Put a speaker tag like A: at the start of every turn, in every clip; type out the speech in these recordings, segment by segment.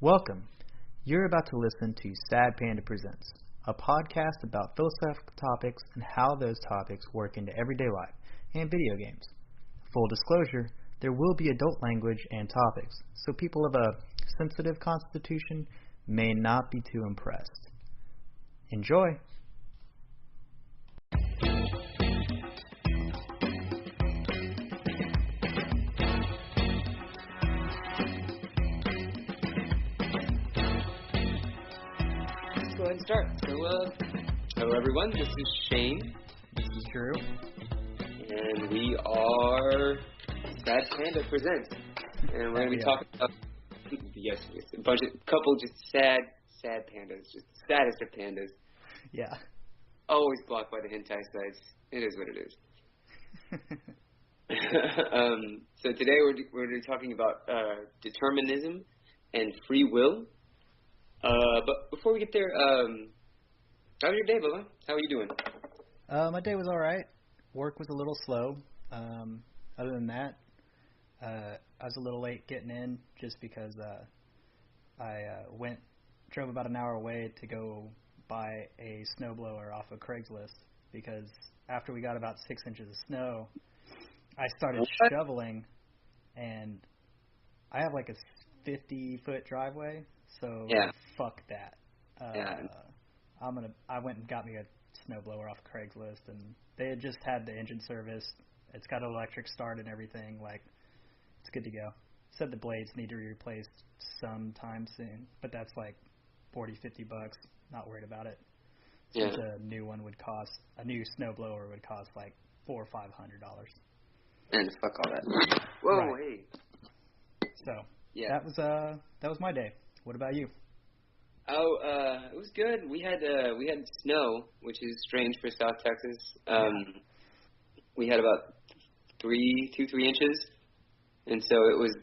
A: Welcome. You're about to listen to Sad Panda Presents, a podcast about philosophical topics and how those topics work into everyday life and video games. Full disclosure, there will be adult language and topics, so people of a sensitive constitution may not be too impressed. Enjoy!
B: Go ahead and start. So, hello everyone, this is Shane.
A: This is Drew.
B: And we are Sad Panda Presents. And we're going to be talking about, yes, a couple just sad pandas, just the saddest of pandas.
A: Yeah.
B: Always blocked by the hentai sites. It is what it is. So today we're going to be talking about determinism and free will. But before we get there, how was your day, Bubba? How are you doing?
A: My day was all right. Work was a little slow. Other than that, I was a little late getting in just because I drove about an hour away to go buy a snowblower off of Craigslist because after we got about 6 inches of snow, I started shoveling, and I have like a 50-foot driveway. So
B: yeah.
A: Fuck that.
B: Yeah.
A: I went and got me a snowblower off Craigslist, and they had just had the engine serviced. It's got an electric start and everything. Like, it's good to go. Said the blades need to be replaced sometime soon, but that's like $40-50. Not worried about it. Since a new snowblower would cost like $400 or $500.
B: And fuck all that. Whoa,
A: right.
B: Hey.
A: So
B: yeah,
A: that was my day. What about you?
B: Oh, it was good. We had snow, which is strange for South Texas. We had about 3 inches, and so it was.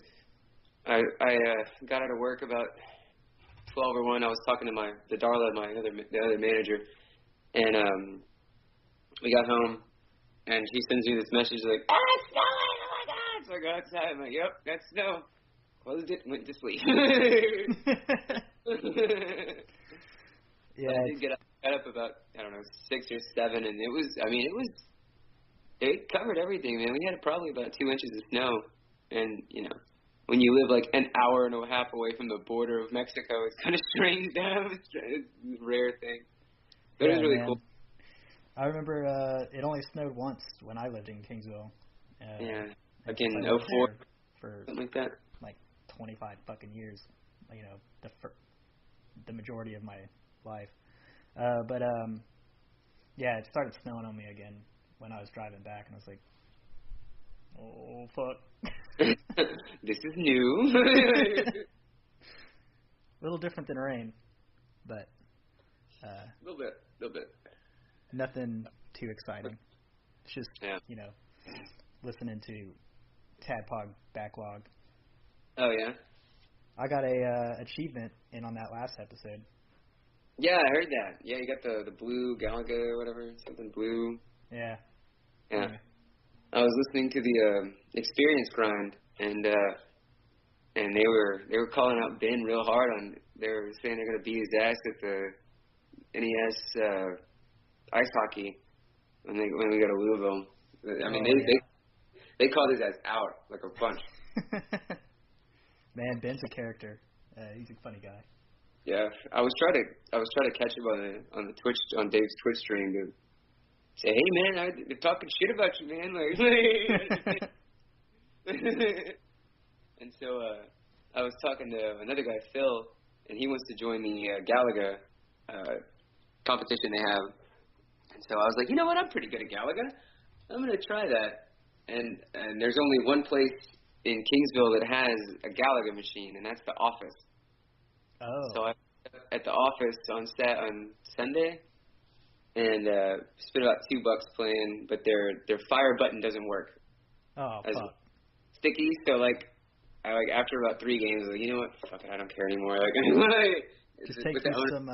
B: I got out of work about 12 or 1. I was talking to the other manager, and we got home, and she sends me this message like, "Ah, it's snowing! Oh my God!" So I go outside. I'm like, "Yep, that's snow." Closed it, went to sleep.
A: Yeah,
B: I did get up about, 6 or 7, and it covered everything, man. We had probably about 2 inches of snow, and, when you live like an hour and a half away from the border of Mexico, it's kind of strange to have a rare thing. But it was really cool.
A: I remember it only snowed once when I lived in Kingsville.
B: Like in 04,
A: for
B: something like that.
A: Like 25 fucking years, the majority of my life. But it started snowing on me again when I was driving back, and I was like, oh, fuck.
B: This is new.
A: A little different than rain, but
B: a little bit.
A: Nothing too exciting. It's just, listening to Tadpog Backlog.
B: Oh, yeah?
A: I got a achievement in on that last episode.
B: Yeah, I heard that. Yeah, you got the blue Galaga or whatever, something blue.
A: Yeah.
B: Yeah. I was listening to the Experience Grind, and they were calling out Ben real hard on. They were saying they're gonna beat his ass at the NES ice hockey when we go to Louisville. They called his ass out like a bunch.
A: Man, Ben's a character. He's a funny guy.
B: Yeah, I was trying to catch him on the Twitch, on Dave's Twitch stream, to say, hey man, they're talking shit about you, man. And so I was talking to another guy, Phil, and he wants to join the Galaga competition they have. And so I was like, you know what? I'm pretty good at Galaga. I'm gonna try that. And there's only one place in Kingsville that has a Galaga machine, and that's the office.
A: Oh.
B: So I at the office on Sunday, and spent about $2 playing, but their fire button doesn't work.
A: Oh, fuck.
B: Sticky, so after about 3 games, I was like, you know what? Fuck it, I don't care anymore.
A: Just take some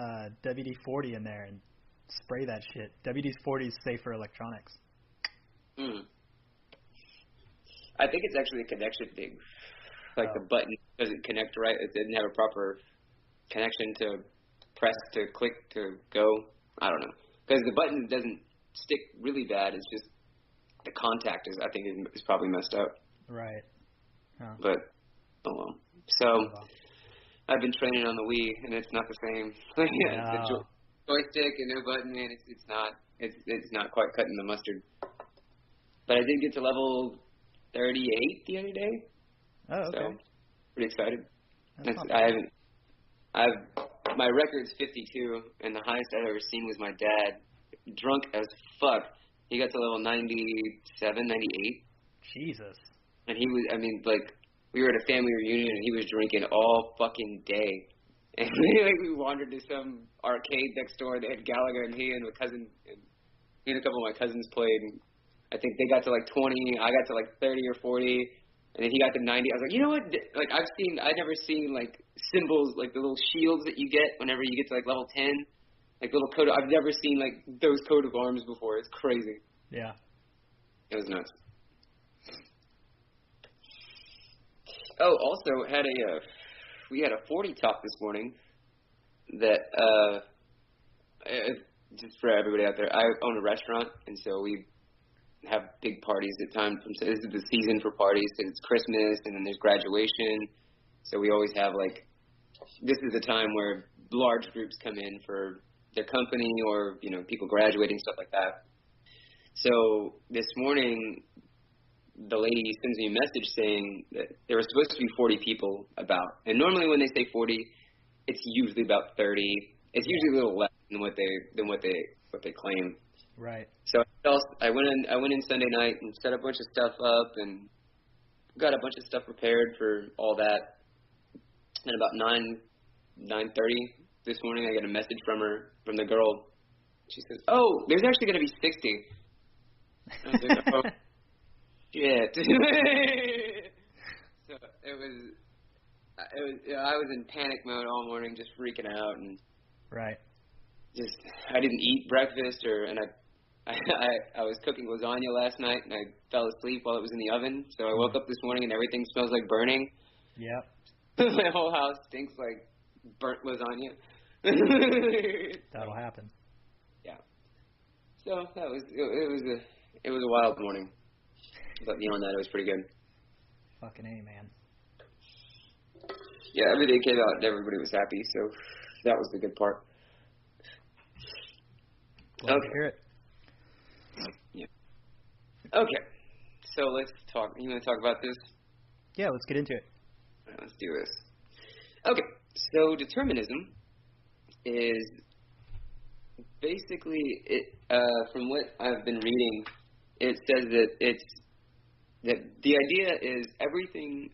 A: WD-40 in there and spray that shit. WD-40 is safe for electronics.
B: I think it's actually a connection thing. The button doesn't connect right. It didn't have a proper connection to press to click to go. I don't know, because the button doesn't stick really bad. It's just the contact I think is probably messed up.
A: Right. Huh.
B: But oh well. So I've been training on the Wii, and it's not the same. The joystick and no button, man. It's not quite cutting the mustard. But I did get to level 38 the other day.
A: Oh, okay.
B: So pretty excited.
A: That's
B: my record's 52, and the highest I've ever seen was my dad, drunk as fuck. He got to level 97, 98.
A: Jesus.
B: And he was, we were at a family reunion, and he was drinking all fucking day. And we wandered to some arcade next door. They had Gallagher, and he and a couple of my cousins played. And I think they got to like 20. I got to like 30 or 40. And then he got to 90. I was like, you know what? Like, I've never seen like symbols, like the little shields that you get whenever you get to like level 10. Like little coat. I've never seen like those coat of arms before. It's crazy.
A: Yeah.
B: It was nuts. Oh, also we had a 40 top this morning. That just for everybody out there, I own a restaurant, and so we have big parties at times. This is the season for parties because it's Christmas, and then there's graduation. So we always have this is the time where large groups come in for their company or people graduating, stuff like that. So this morning, the lady sends me a message saying that there were supposed to be 40 people about, and normally when they say 40, it's usually about 30. It's usually a little less than what they claim.
A: Right.
B: So I went in Sunday night and set a bunch of stuff up and got a bunch of stuff prepared for all that. And about 9:30 this morning, I get a message from the girl. She says, "Oh, there's actually going to be 60." I was like, "Oh, shit." So it was. I was in panic mode all morning, just freaking out, and
A: right.
B: I didn't eat breakfast, and I was cooking lasagna last night, and I fell asleep while it was in the oven. So I woke up this morning, and everything smells like burning.
A: Yep.
B: My whole house stinks like burnt lasagna.
A: That'll happen.
B: Yeah. So it was a wild morning, but beyond that, it was pretty good.
A: Fucking A, man.
B: Yeah, everything came out and everybody was happy, so that was the good part.
A: Glad to hear it.
B: Yeah. Okay, so let's talk. You want to talk about this?
A: Yeah, let's get into it.
B: All right, let's do this. Okay, so determinism is basically, from what I've been reading, it says that the idea is everything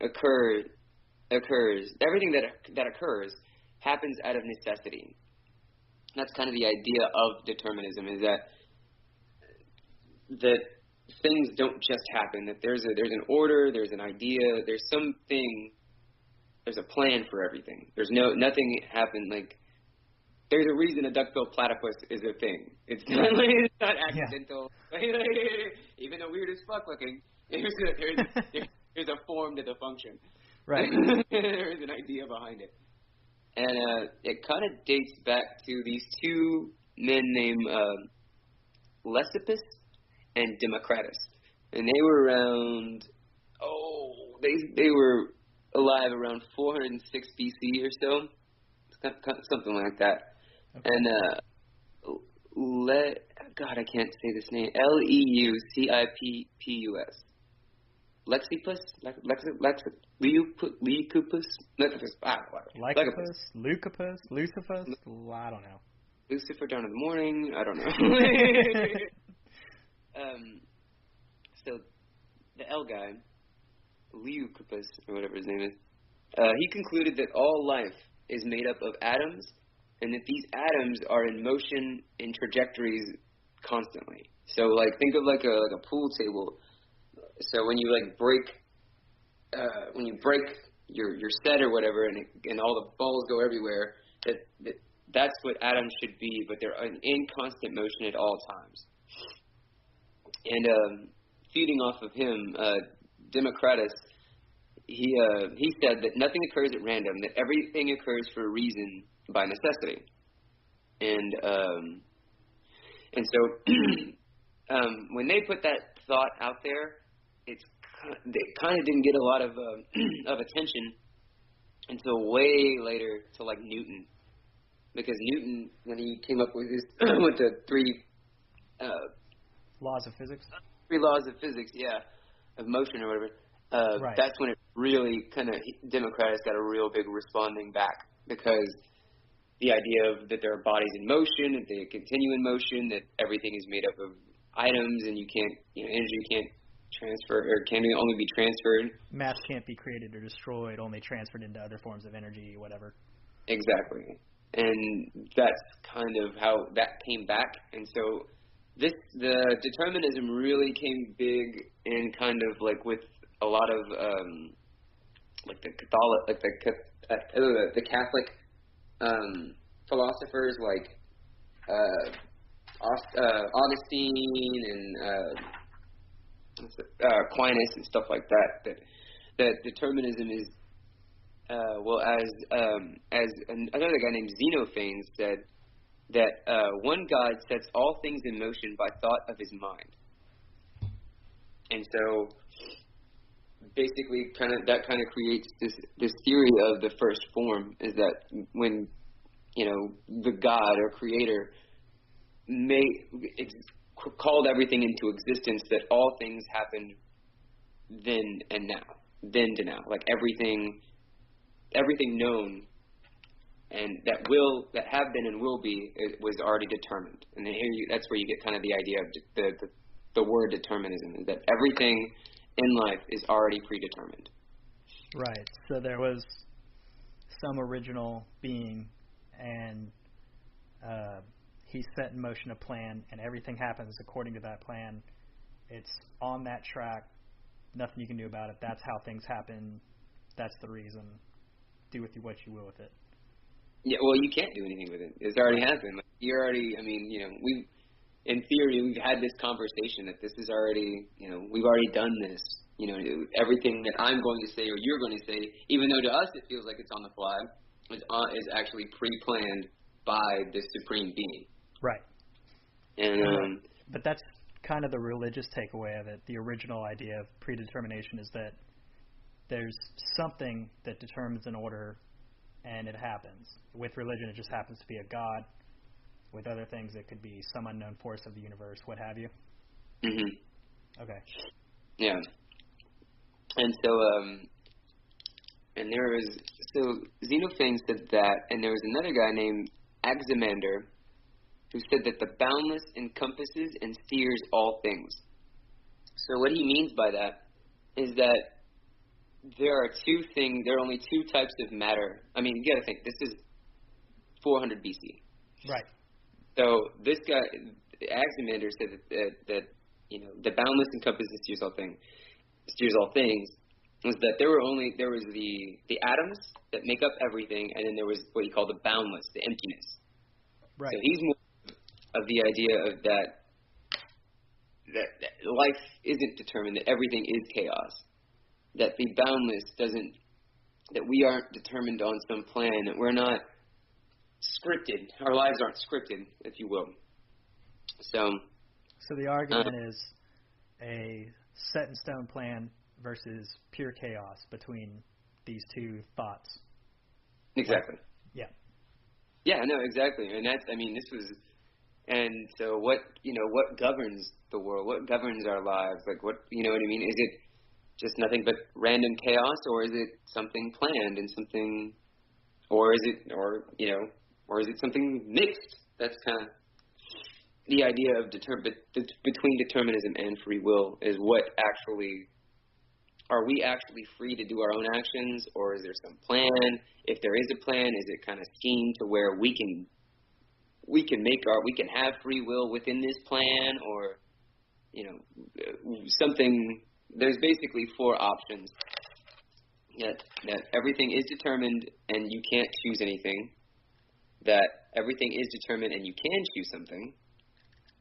B: everything that occurs happens out of necessity. That's kind of the idea of determinism, is that things don't just happen, that there's an order, there's an idea, there's something, there's a plan for everything. There's nothing happened, like there's a reason a duck-billed platypus is a thing. It's not it's not accidental. Yeah. Even though weird as fuck looking, there's a form to the function.
A: Right.
B: There's an idea behind it. And it kind of dates back to these two men named Leucippus and Democritus. And they were around, they were alive around 406 BC or so. Something like that. Okay. And God, I can't say this name. Leucippus. Leucippus? Leucippus?
A: Leucippus? Lucifer? I don't know.
B: Lucifer down in the morning? I don't know. So, the L guy, Leucippus, or whatever his name is, he concluded that all life is made up of atoms, and that these atoms are in motion in trajectories constantly. So, think of like a pool table. So when you break your set or whatever, and all the balls go everywhere, that's what atoms should be, but they're in constant motion at all times. And feeding off of him, Democritus, he said that nothing occurs at random, that everything occurs for a reason by necessity. And so when they put that thought out there, it kind of didn't get a lot of attention until way later, to like Newton, because Newton, when he came up with his with the three
A: laws of physics.
B: 3 laws of physics, of motion or whatever.
A: Right.
B: That's when it really kind of Democrats got a real big responding back, because the idea of that there are bodies in motion, that they continue in motion, that everything is made up of items, and you can't, energy can't transfer, or can only be transferred.
A: Mass can't be created or destroyed, only transferred into other forms of energy, whatever.
B: Exactly. And that's kind of how that came back. And so the determinism really came big in kind of like with a lot of like the Catholic philosophers like Augustine and Aquinas and stuff like that. That determinism is as another guy named Xenophanes said, that one God sets all things in motion by thought of his mind. And so basically that creates this theory of the first form, is that when the God or creator called everything into existence, that all things happened then to now, like everything known and that have been and will be, it was already determined. And then that's where you get kind of the idea of the word determinism, is that everything in life is already predetermined.
A: Right. So there was some original being, and he set in motion a plan, and everything happens according to that plan. It's on that track. Nothing you can do about it. That's how things happen. That's the reason. Do with you what you will with it.
B: Yeah, well, you can't do anything with it. It's already happened. Like, you're already, in theory, we've had this conversation that this is already, we've already done this. Everything that I'm going to say or you're going to say, even though to us it feels like it's on the fly, is actually pre-planned by the supreme being.
A: Right.
B: And
A: but that's kind of the religious takeaway of it. The original idea of predetermination is that there's something that determines an order, and it happens. With religion, it just happens to be a God. With other things, it could be some unknown force of the universe, what have you.
B: Mm-hmm.
A: Okay.
B: Yeah. And so, Xenophanes said that, and there was another guy named Anaximander who said that the boundless encompasses and steers all things. So what he means by that is that there are only 2 types of matter. I mean, you got to think, this is 400 BC.
A: Right.
B: So this guy, Anaximander, said that the boundless encompasses steers all things, was that there was the atoms that make up everything, and then there was what he called the boundless, the emptiness.
A: Right.
B: So he's more of the idea of that life isn't determined, that everything is chaos. That the boundless that we aren't determined on some plan, that we're not scripted. Our lives aren't scripted, if you will. So
A: the argument is a set in stone plan versus pure chaos between these 2 thoughts.
B: Exactly.
A: Yeah.
B: Yeah, no, exactly. And and so what governs the world? What governs our lives? Like, what, you know what I mean? Is it just nothing but random chaos, or is it something planned and something, or is it something mixed? That's kind of the idea of between determinism and free will, is what actually, are we actually free to do our own actions, or is there some plan? If there is a plan, is it kind of schemed to where we can have free will within this plan, or something? There's basically 4 options. That everything is determined and you can't choose anything. That everything is determined and you can choose something.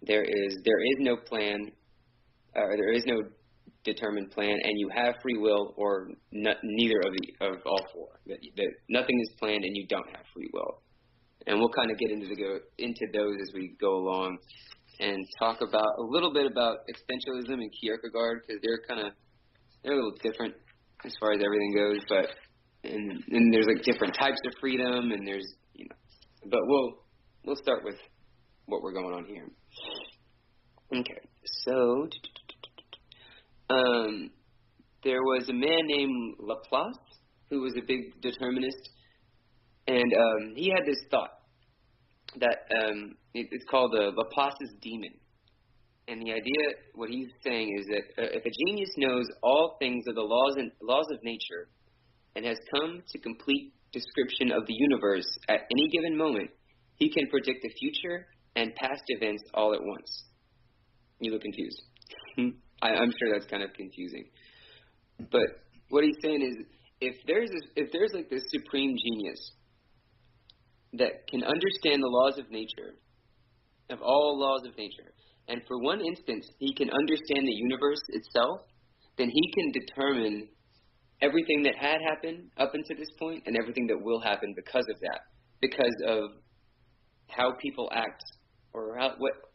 B: There is no plan, or there is no predetermined plan, and you have free will, or neither of all four. That nothing is planned, and you don't have free will. And we'll kind of get into those as we go along, and talk about a little bit about existentialism and Kierkegaard, because they're a little different as far as everything goes. But and there's like different types of freedom, and there's but we'll start with what we're going on here. Okay, so there was a man named Laplace who was a big determinist, and he had this thought that it's called Laplace's demon. And the idea, what he's saying is that if a genius knows all things of the laws of nature and has come to complete description of the universe at any given moment, he can predict the future and past events all at once. You look confused. I'm sure that's kind of confusing. But what he's saying is, if there's like this supreme genius that can understand the laws of nature, of all laws of nature, and for one instance he can understand the universe itself, then he can determine everything that had happened up until this point and everything that will happen because of that, because of how people act, or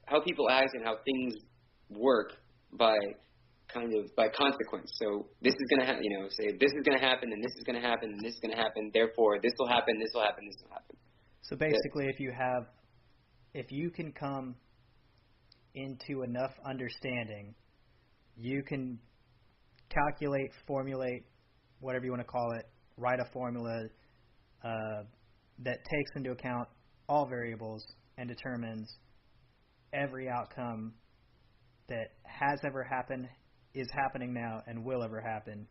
B: how people act and how things work by consequence. So this is going to happen, say this is going to happen, and this is going to happen, and this is going to happen, therefore this will happen, this will happen, this will happen.
A: So basically, if you can come into enough understanding, you can calculate, formulate, whatever you want to call it, write a formula that takes into account all variables and determines every outcome that has ever happened, is happening now, and will ever happen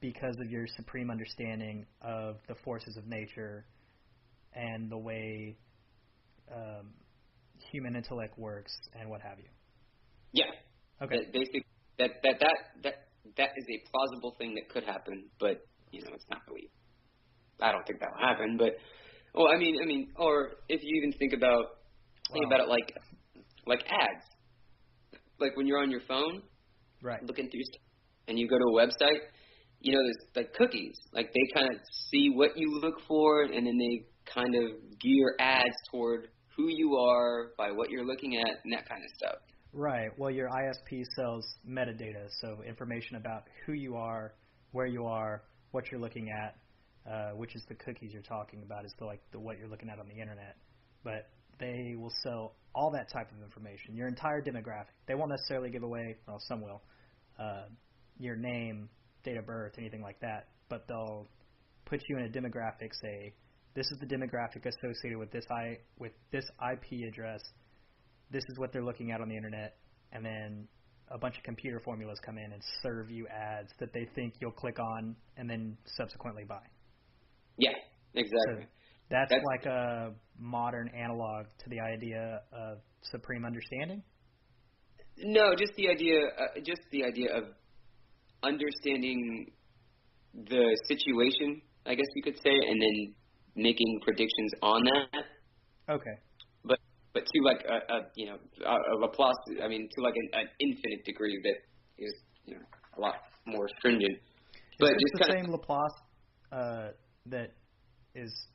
A: because of your supreme understanding of the forces of nature and the way human intellect works and what have you.
B: Yeah.
A: Okay.
B: Basically, that is a plausible thing that could happen, but it's not really. I don't think that will happen. But I mean, or if you even think about it like ads, like when you're on your phone,
A: right,
B: looking through stuff, and you go to a website, there's like cookies, like they kind of see what you look for, and then they kind of gear ads toward who you are by what you're looking at and that kind of stuff.
A: Right. Well, your ISP sells metadata, so information about who you are, where you are, what you're looking at, which is the cookies you're talking about, is the what you're looking at on the internet. But they will sell all that type of information, your entire demographic. They won't necessarily give away, well, some will, your name, date of birth, anything like that, but they'll put you in a demographic, say, this is the demographic associated with this IP address. This is what they're looking at on the internet, and then a bunch of computer formulas come in and serve you ads that they think you'll click on and then subsequently buy.
B: Yeah, exactly.
A: So that's like a modern analog to the idea of supreme understanding?
B: No, just the idea of understanding the situation, I guess you could say, and then making predictions on that.
A: Okay.
B: But to like a Laplace, I mean, to like an infinite degree that is a lot more stringent. But
A: is
B: just
A: the same Laplace that is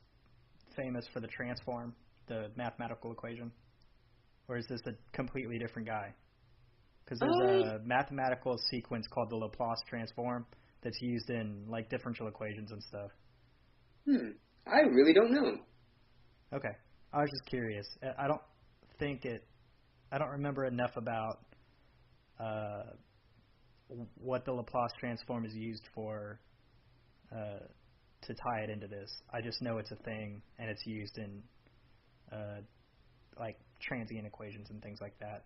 A: famous for the transform, the mathematical equation, or is this a completely different guy? Because there's a mathematical sequence called the Laplace transform that's used in like differential equations and stuff.
B: I really don't know.
A: Okay. I was just curious. I don't remember enough about what the Laplace transform is used for to tie it into this. I just know it's a thing, and it's used in like transient equations and things like that.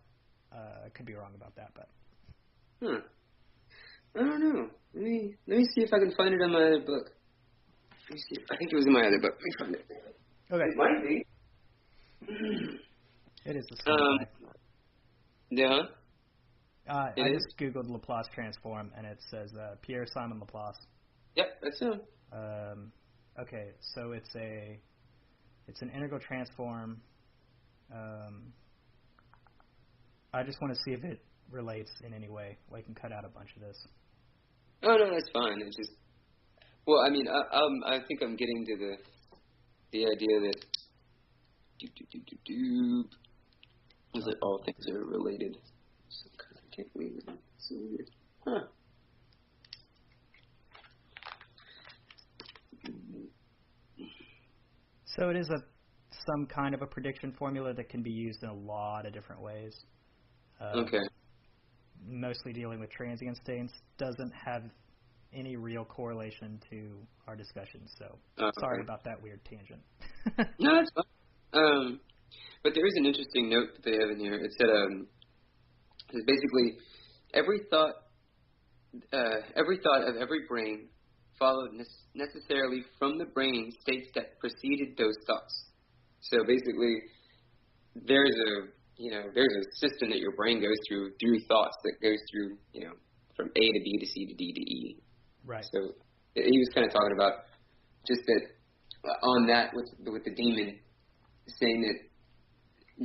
A: I could be wrong about that, but.
B: I don't know. Let me see if I can find it in my other book. Let me see. I think it was in my other book. Let me find it.
A: Okay.
B: It might be.
A: It is the same guy.
B: Yeah.
A: I just googled Laplace transform, and it says Pierre Simon Laplace.
B: Yep, that's him.
A: Okay, so it's an integral transform. I just want to see if it relates in any way. We can cut out a bunch of this.
B: Oh no, that's fine. It's just, well, I mean, I think I'm getting to the idea that is that all things are related. So I can't believe it. It's so weird. Huh.
A: So it is some kind of a prediction formula that can be used in a lot of different ways.
B: Okay.
A: Mostly dealing with transient states, doesn't have any real correlation to our discussion. So sorry about that weird tangent.
B: No, that's fine. But there is an interesting note that they have in here. It said, it's basically every thought of every brain followed necessarily from the brain states that preceded those thoughts. So basically, there's a system that your brain goes through thoughts that goes through, from A to B to C to D to E.
A: Right.
B: So he was kind of talking about just that on that with the demon, saying that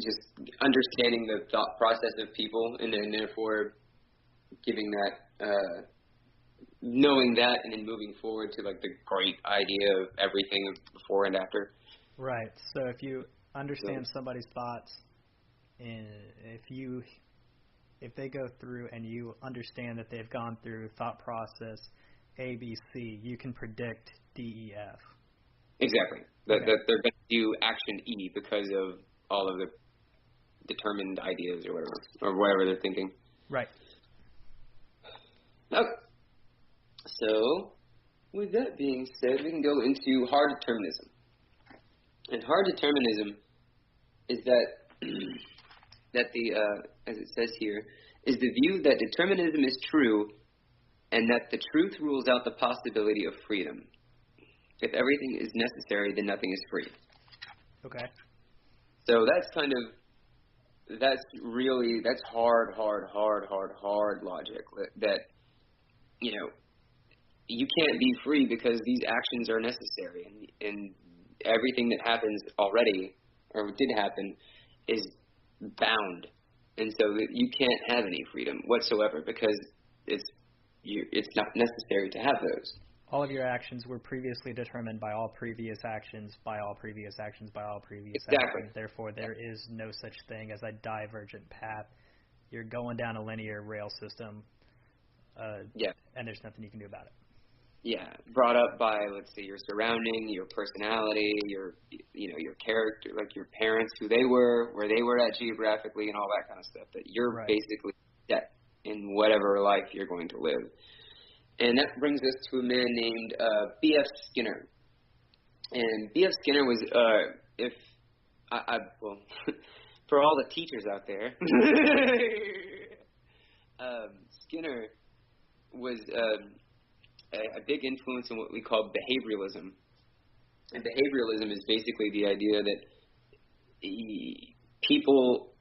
B: just understanding the thought process of people and then therefore giving that, knowing that and then moving forward to like the great idea of everything before and after.
A: Right. So if you understand somebody's thoughts, and if they go through and you understand that they've gone through thought process A, B, C, you can predict D, E, F.
B: Exactly. That they're going to do action E because of all of the determined ideas or whatever they're thinking.
A: Right.
B: Okay. So, with that being said, we can go into hard determinism. And hard determinism is that as it says here, is the view that determinism is true and that the truth rules out the possibility of freedom. If everything is necessary, then nothing is free.
A: Okay.
B: So that's hard logic. That, you can't be free because these actions are necessary, and everything that happens already or did happen is bound, and so you can't have any freedom whatsoever because it's not necessary to have those.
A: All of your actions were previously determined by all previous actions, by all previous actions, by all previous actions. Therefore, there is no such thing as a divergent path. You're going down a linear rail system, and there's nothing you can do about it.
B: Yeah, brought up by, let's say, your surrounding, your personality, your character, like your parents, who they were, where they were at geographically, and all that kind of stuff. That you're basically set in whatever life you're going to live. And that brings us to a man named B.F. Skinner. And B.F. Skinner was, for all the teachers out there, Skinner was a big influence in what we call behavioralism. And behavioralism is basically the idea that people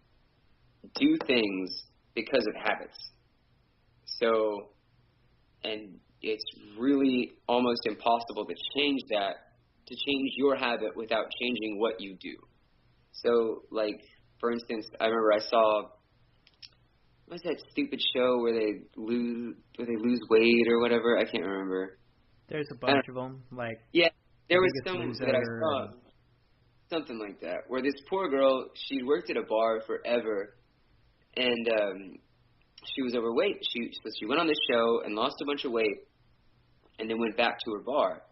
B: do things because of habits. So, and it's really almost impossible to change your habit without changing what you do. So, like, for instance, I remember I saw, what's that stupid show where they lose weight or whatever? I can't remember.
A: There's a bunch of them.
B: There was some that I saw, something like that, where this poor girl, she worked at a bar forever, and she was overweight. She went on this show and lost a bunch of weight, and then went back to her bar,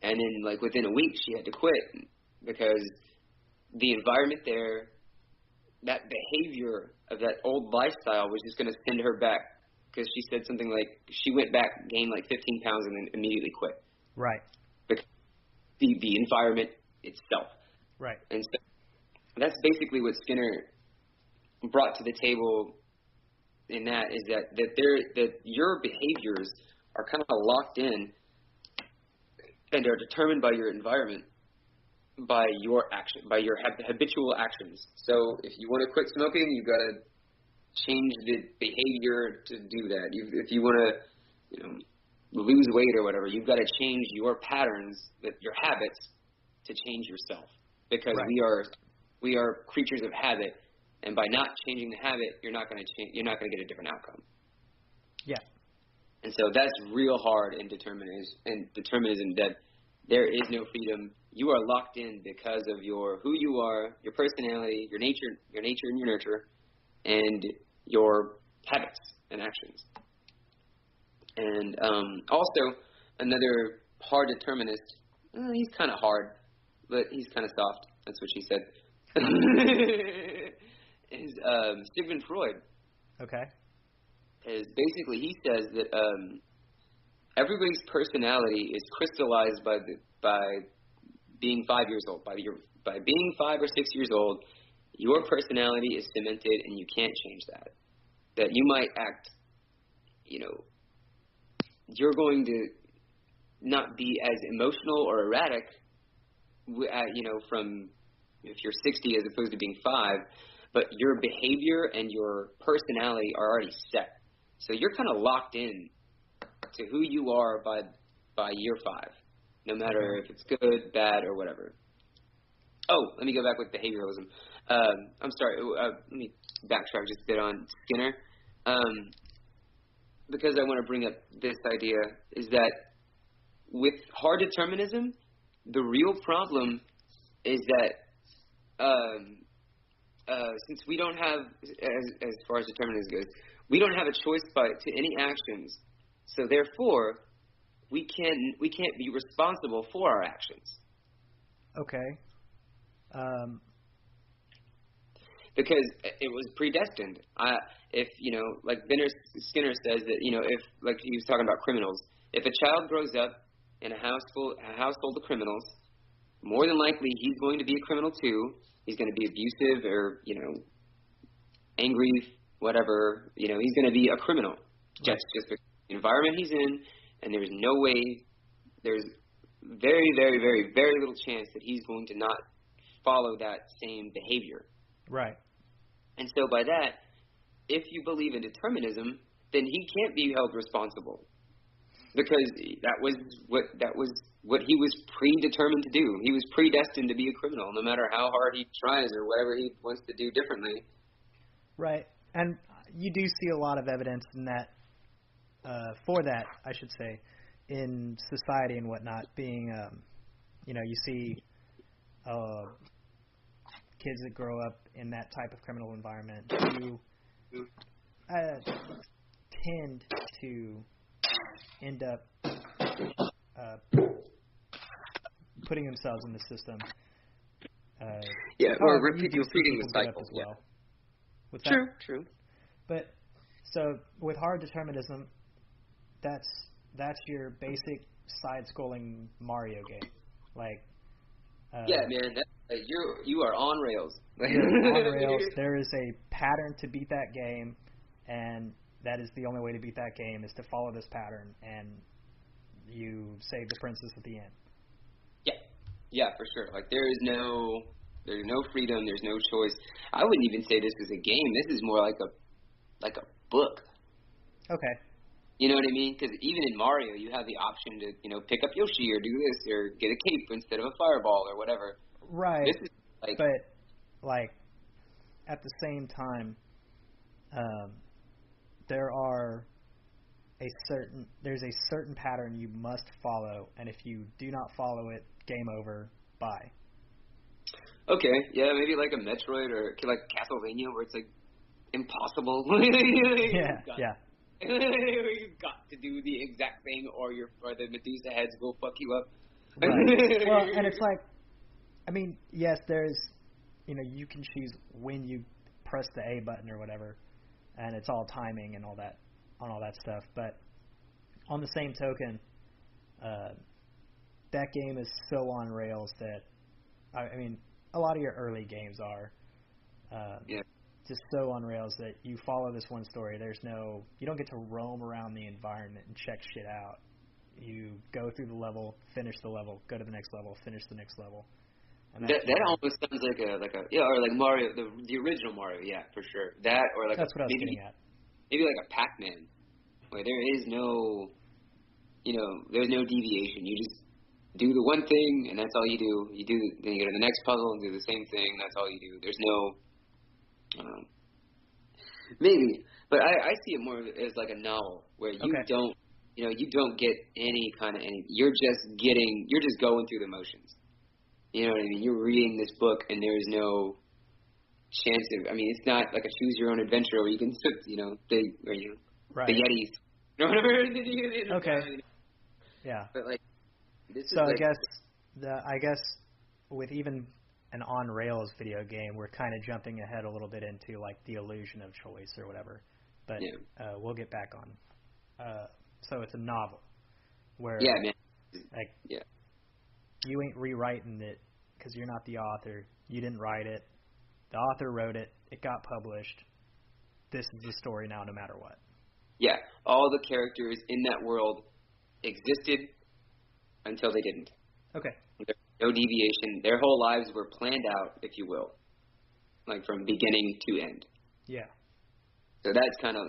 B: and then like within a week she had to quit because the environment there, that behavior of that old lifestyle was just going to send her back, because she said something like she went back, gained like 15 pounds, and then immediately quit.
A: Right.
B: Because the environment itself.
A: Right.
B: And so that's basically what Skinner brought to the table in that, is that your behaviors are kind of locked in and are determined by your environment, by your action, by your habitual actions. So if you want to quit smoking, you've got to change the behavior to do that. If you want to, lose weight or whatever, you've got to change your patterns, your habits, to change yourself. Because we are creatures of habit, and by not changing the habit, you're not going to change. You're not going to get a different outcome.
A: Yeah.
B: And so that's real hard in determinism that there is no freedom. You are locked in because of who you are, your personality, your nature and your nurture, and your habits and actions. And also, another hard determinist, he's kind of hard, but he's kind of soft. That's what she said. Is Sigmund Freud.
A: Okay.
B: Is basically, he says that everybody's personality is crystallized by being 5 years old. By being 5 or 6 years old, your personality is cemented, and you can't change that. That you might act, you're going to not be as emotional or erratic, from if you're 60 as opposed to being 5, but your behavior and your personality are already set. So you're kind of locked in to who you are by year 5, no matter if it's good, bad, or whatever. Oh, let me go back with behavioralism. I'm sorry. Let me backtrack just a bit on Skinner. Because I want to bring up this idea, is that with hard determinism, the real problem is that since we don't have, as far as determinism goes, we don't have a choice to any actions. So therefore, we can't be responsible for our actions.
A: Okay.
B: Because it was predestined. If like Skinner says that if, like he was talking about criminals, if a child grows up in a household of criminals, more than likely he's going to be a criminal too. He's going to be abusive or angry, whatever. He's going to be a criminal.
A: Right.
B: Just the environment he's in, and there's very, very, very, very little chance that he's going to not follow that same behavior.
A: Right.
B: And so by that, if you believe in determinism, then he can't be held responsible, because that was what he was predetermined to do. He was predestined to be a criminal, no matter how hard he tries or whatever he wants to do differently.
A: Right. And you do see a lot of evidence in that, for that, I should say, in society and whatnot, being, you see kids that grow up in that type of criminal environment who tend to end up putting themselves in the system.
B: Or repeating the
A: cycle as well. Yeah.
B: True.
A: But so with hard determinism, that's your basic side-scrolling Mario game. Like,
B: yeah, man, you are on rails.
A: You're on rails. There is a pattern to beat that game, and that is the only way to beat that game is to follow this pattern, and you save the princess at the end.
B: Yeah, for sure. Like there's no freedom. There's no choice. I wouldn't even say this is a game. This is more like a book.
A: Okay.
B: You know what I mean? Because even in Mario, you have the option to pick up Yoshi or do this or get a cape instead of a fireball or whatever.
A: Right.
B: This is
A: but at the same time, there's a certain pattern you must follow, and if you do not follow it, game over. Bye.
B: Okay, yeah, maybe like a Metroid or like Castlevania, where it's like impossible.
A: Yeah.
B: You've got to do the exact thing, or the Medusa heads will fuck you up.
A: Right. Well, and it's like, I mean, yes, there's, you can choose when you press the A button or whatever, and it's all timing and all that stuff. But on the same token, that game is so on rails that, I mean, a lot of your early games are just so on rails that you follow this one story. You don't get to roam around the environment and check shit out. You go through the level, finish the level, go to the next level, finish the next level. And
B: that almost sounds like or like Mario, the original Mario, yeah, for sure. That or like
A: that's what I was getting at.
B: Maybe like a Pac-Man, where there is no, there's no deviation. You just do the one thing, and that's all you do. Then you go to the next puzzle and do the same thing. That's all you do. There's no Um, maybe, but I see it more as like a novel where you
A: Okay.
B: don't, you don't get any kind of any. You're just going through the motions. You know what I mean? You're reading this book, and there is no chance of. I mean, it's not like a choose your own adventure where you can, the
A: Right.
B: Yetis, whatever.
A: Okay. Yeah.
B: But like this
A: So
B: is like
A: I guess with even an on rails video game, we're kind of jumping ahead a little bit into like the illusion of choice or whatever. But we'll get back on. So it's a novel where
B: man.
A: like
B: Yeah.
A: you ain't rewriting it because you're not the author. You didn't write it. The author wrote it. It got published. This is the story now, no matter what.
B: Yeah. All the characters in that world existed until they didn't.
A: Okay.
B: There's no deviation. Their whole lives were planned out, if you will, like from beginning to end.
A: Yeah.
B: So that's kind of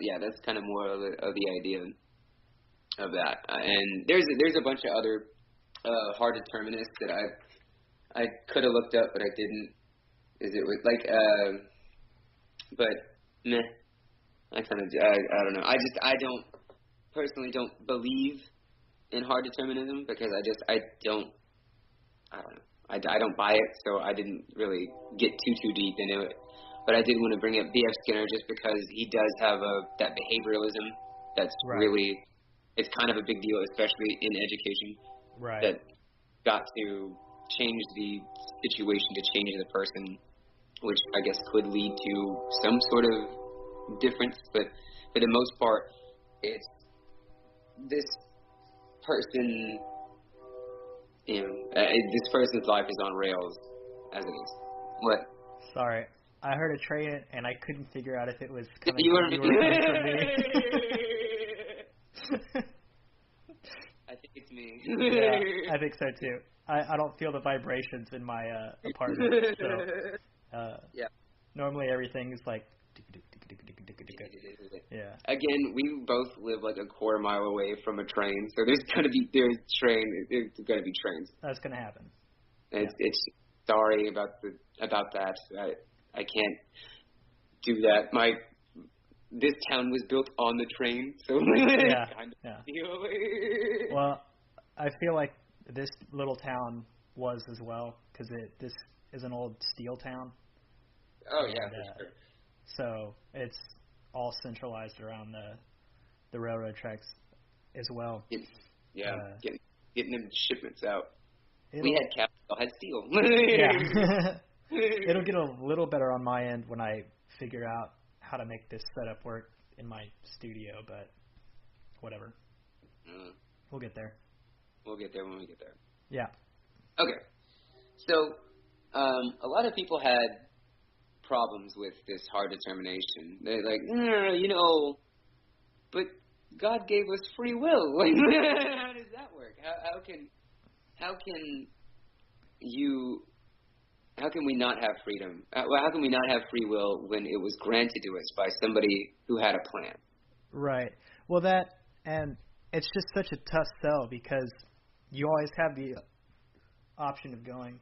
B: more of the idea of that. And there's a bunch of other hard determinists that I could have looked up, but I didn't. Is it was like but meh. I don't know. I don't personally don't believe in hard determinism because I don't know. I don't buy it, so I didn't really get too deep into it. But I did want to bring up B.F. Skinner just because he does have that behavioralism that's really, it's kind of a big deal, especially in education.
A: Right.
B: That got to change the situation to change the person, which I guess could lead to some sort of difference. But for the most part, it's this person, this person's life is on rails as it is. What?
A: Sorry. I heard a train and I couldn't figure out if it was coming
B: You
A: from you or coming from me.
B: I think it's me.
A: Yeah, I think so too. I don't feel the vibrations in my apartment. So
B: yeah.
A: Normally everything is like yeah.
B: Again, we both live like a quarter mile away from a train, so there's gonna be trains.
A: That's gonna happen.
B: It's sorry about that. I can't do that. This town was built on the train, so
A: yeah.
B: kind of
A: yeah. Well, I feel like this little town was as well because this is an old steel town.
B: Oh yeah, for sure.
A: So it's all centralized around the railroad tracks as well.
B: Getting them shipments out. We had capital, had steel.
A: Yeah. It'll get a little better on my end when I figure out how to make this setup work in my studio, but whatever. We'll get there.
B: We'll get there when we get there.
A: Yeah.
B: Okay. So, a lot of people had problems with this hard determination. They're like, but God gave us free will. Like, how does that work? How can we not have freedom? How can we not have free will when it was granted to us by somebody who had a plan?
A: Right. Well, and it's just such a tough sell because you always have the option of going,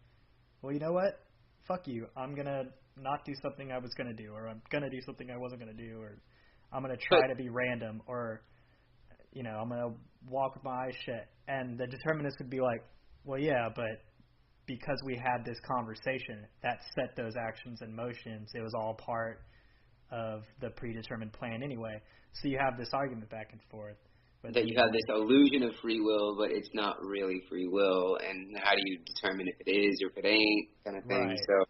A: well, you know what? Fuck you. I'm going to not do something I was going to do, or I'm going to do something I wasn't going to do, or I'm going to try to be random, or, I'm going to walk with my eyes shut. And the determinist would be like, well, yeah, but because we had this conversation that set those actions in motion, it was all part of the predetermined plan anyway. So you have this argument back and forth.
B: But that you have this illusion of free will, but it's not really free will, and how do you determine if it is or if it ain't, kind of thing.
A: Right.
B: So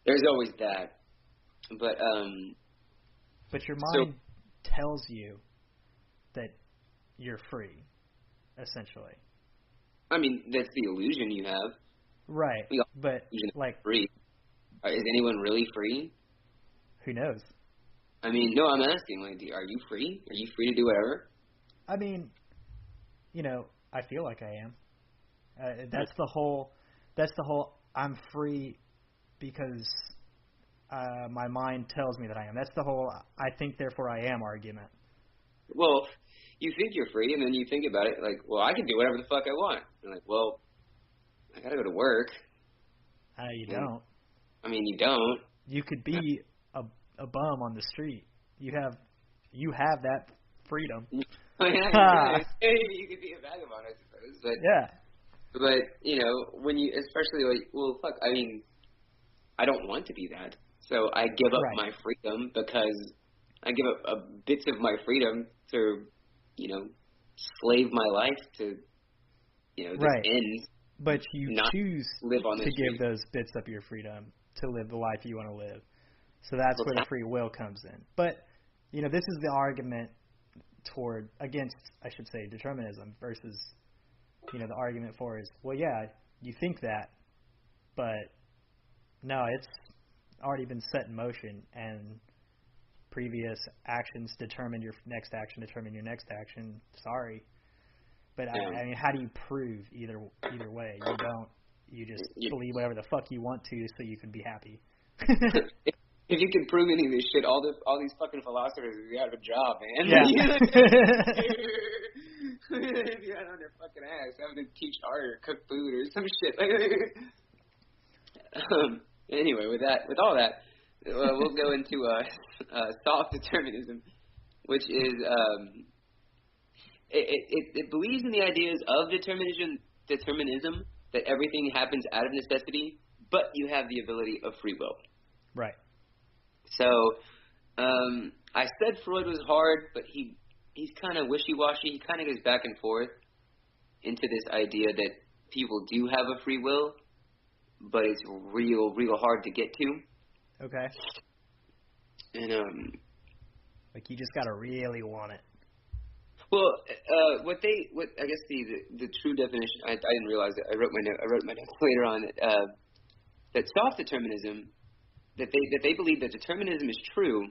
B: there's always that.
A: But your mind tells you that you're free, essentially.
B: I mean, that's the illusion you have.
A: Right. But like,
B: free. Is anyone really free?
A: Who knows?
B: I mean, no, I'm asking. Like, are you free? Are you free to do whatever?
A: I mean, I feel like I am. That's the whole. I'm free because my mind tells me that I am. That's the whole I think therefore I am argument.
B: Well, you think you're free, and then you think about it like, well, I can do whatever the fuck I want. You're like, well, I gotta go to work.
A: You don't.
B: I mean, you don't.
A: You could be a a bum on the street. You have that freedom.
B: Oh, yeah, you could be a vagabond, I suppose. But
A: yeah.
B: But you know, when you especially like, well, fuck. I mean, I don't want to be that, so I give up
A: Right.
B: my freedom because I give up bits of my freedom to, you know, slave my life to, you know, this
A: Right.
B: end.
A: But you
B: Not
A: choose
B: live on the
A: to
B: street.
A: give those bits of your freedom to live the life you want to live. So that's where the free will comes in. But, you know, this is the argument against, I should say, determinism versus, you know, the argument for is, well, yeah, you think that, but no, it's already been set in motion, and previous actions determine your next action. Sorry. But I mean, how do you prove either way? You don't. You just believe whatever the fuck you want to, so you can be happy.
B: If you can prove any of this shit, all these fucking philosophers would be out of a job, man.
A: Yeah.
B: If you're on their fucking ass, having to teach art or cook food or some shit. Anyway, with all that, we'll go into soft determinism, which is it believes in the ideas of determinism that everything happens out of necessity, but you have the ability of free will.
A: Right.
B: So I said Freud was hard, but he's kind of wishy-washy. He kind of goes back and forth into this idea that people do have a free will, but it's real hard to get to.
A: Okay.
B: And
A: like you just gotta really want it.
B: well, what I guess the true definition, I didn't realize it. I wrote my notes later on that soft determinism, that they believe that determinism is true,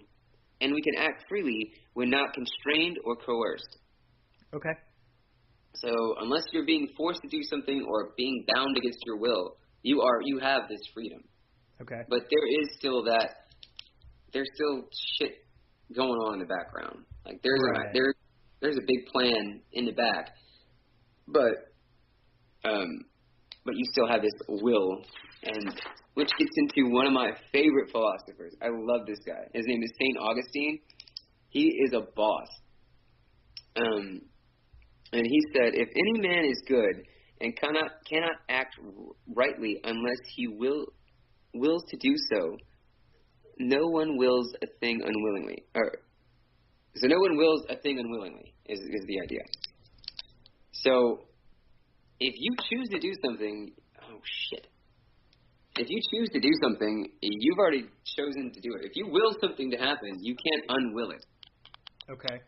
B: and we can act freely when not constrained or coerced.
A: Okay.
B: So unless you're being forced to do something or being bound against your will, you have this freedom.
A: Okay.
B: But there's still shit going on in the background. Like there's a big plan in the back, but you still have this will, and which gets into one of my favorite philosophers. I love this guy. His name is Saint Augustine. He is a boss. And he said, if any man is good and cannot act rightly unless he wills to do so, no one wills a thing unwillingly. So no one wills a thing unwillingly is the idea. So if you choose to do something, oh shit. If you choose to do something, you've already chosen to do it. If you will something to happen, you can't unwill it.
A: Okay.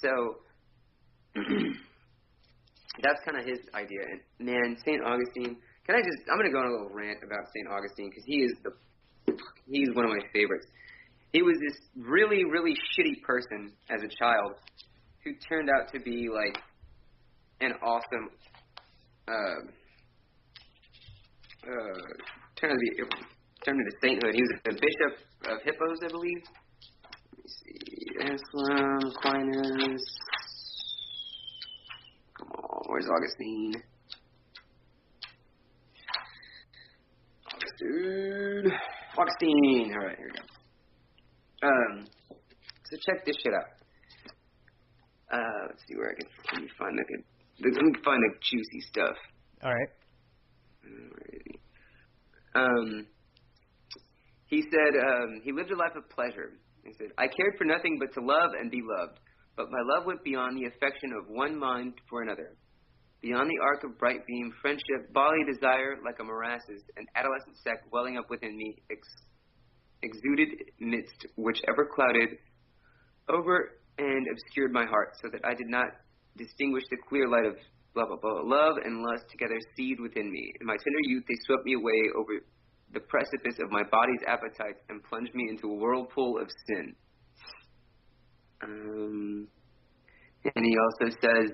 B: So that's kind of his idea. And man, St. Augustine, I'm going to go on a little rant about St. Augustine because he's one of my favorites. He was this really, really shitty person as a child who turned out to be like an awesome, turned into sainthood. He was the bishop of Hippos, I believe. Let me see. Islam, Aquinas. Come on, where's Augustine? Augustine. All right, here we go. So check this shit out. Let's see where let me find the juicy stuff.
A: All right.
B: Where is he? He said he lived a life of pleasure. He said, I cared for nothing but to love and be loved, but my love went beyond the affection of one mind for another. Beyond the arc of bright beam, friendship, bodily desire like a morasses, an adolescent sect welling up within me, exuded midst whichever clouded over and obscured my heart, so that I did not distinguish the clear light of blah, blah, blah. Love and lust together seethed within me. In my tender youth, they swept me away over the precipice of my body's appetites and plunged me into a whirlpool of sin. And he also says,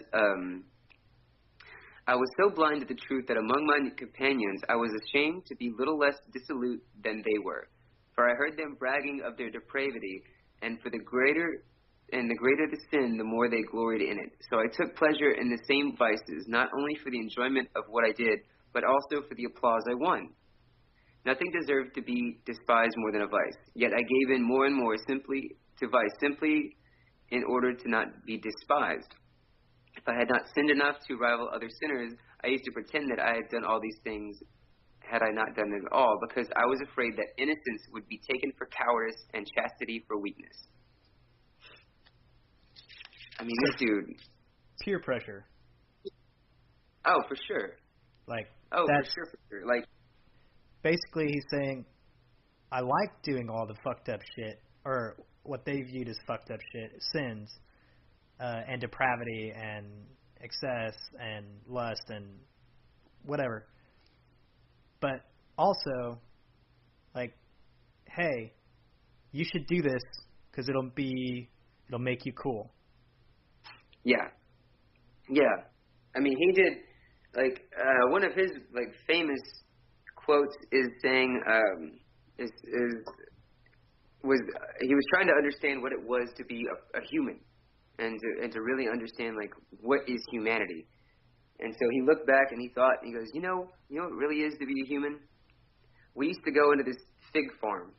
B: I was so blind to the truth that among my companions I was ashamed to be little less dissolute than they were. For I heard them bragging of their depravity, and the greater the sin, the more they gloried in it. So I took pleasure in the same vices, not only for the enjoyment of what I did, but also for the applause I won. Nothing deserved to be despised more than a vice. Yet I gave in more and more simply to vice, simply in order to not be despised. If I had not sinned enough to rival other sinners, I used to pretend that I had done all these things had I not done them at all, because I was afraid that innocence would be taken for cowardice and chastity for weakness. I mean, this dude...
A: Peer pressure.
B: Oh, for sure.
A: Like,
B: for sure. Like,
A: basically, he's saying, I like doing all the fucked up shit, or what they viewed as fucked up shit, sins, and depravity, and excess, and lust, and whatever. But also, like, hey, you should do this because it'll make you cool.
B: Yeah. Yeah. I mean, he did, like, one of his, like, famous quotes is saying, he was trying to understand what it was to be a human, and to really understand, like, what is humanity. And so he looked back and he thought, and he goes, you know what it really is to be a human? We used to go into this fig farm,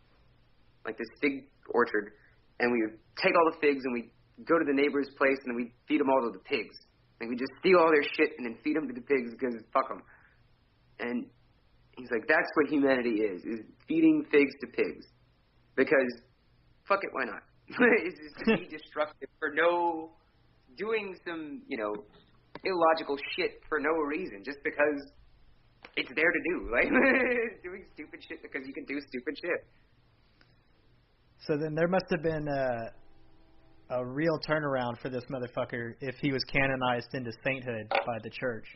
B: like this fig orchard, and we would take all the figs and we'd go to the neighbor's place and we'd feed them all to the pigs. Like, we'd just steal all their shit and then feed them to the pigs because fuck them. And he's like, that's what humanity is feeding figs to pigs. Because, fuck it, why not? It's just to be destructive for doing some, illogical shit for no reason, just because it's there to do. Like, doing stupid shit because you can do stupid shit.
A: So then there must have been a real turnaround for this motherfucker if he was canonized into sainthood by the church.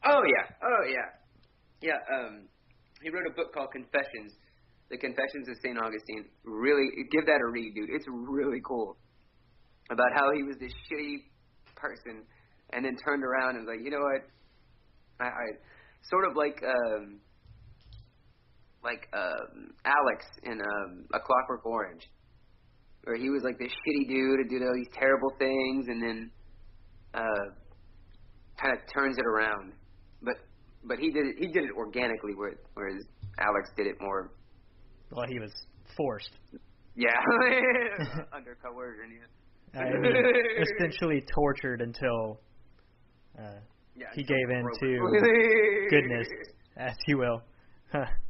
B: Oh, yeah. Yeah, he wrote a book called Confessions. The Confessions of St. Augustine. Really, give that a read, dude. It's really cool. About how he was this shitty person and then turned around and was like, you know what? I sort of like Alex in A Clockwork Orange, where he was like this shitty dude who did all these terrible things and then kind of turns it around. But he did it organically, whereas Alex did it more.
A: Well, he was forced.
B: Yeah, under coercion. Yeah.
A: I mean, essentially tortured until he gave in to goodness, as you will,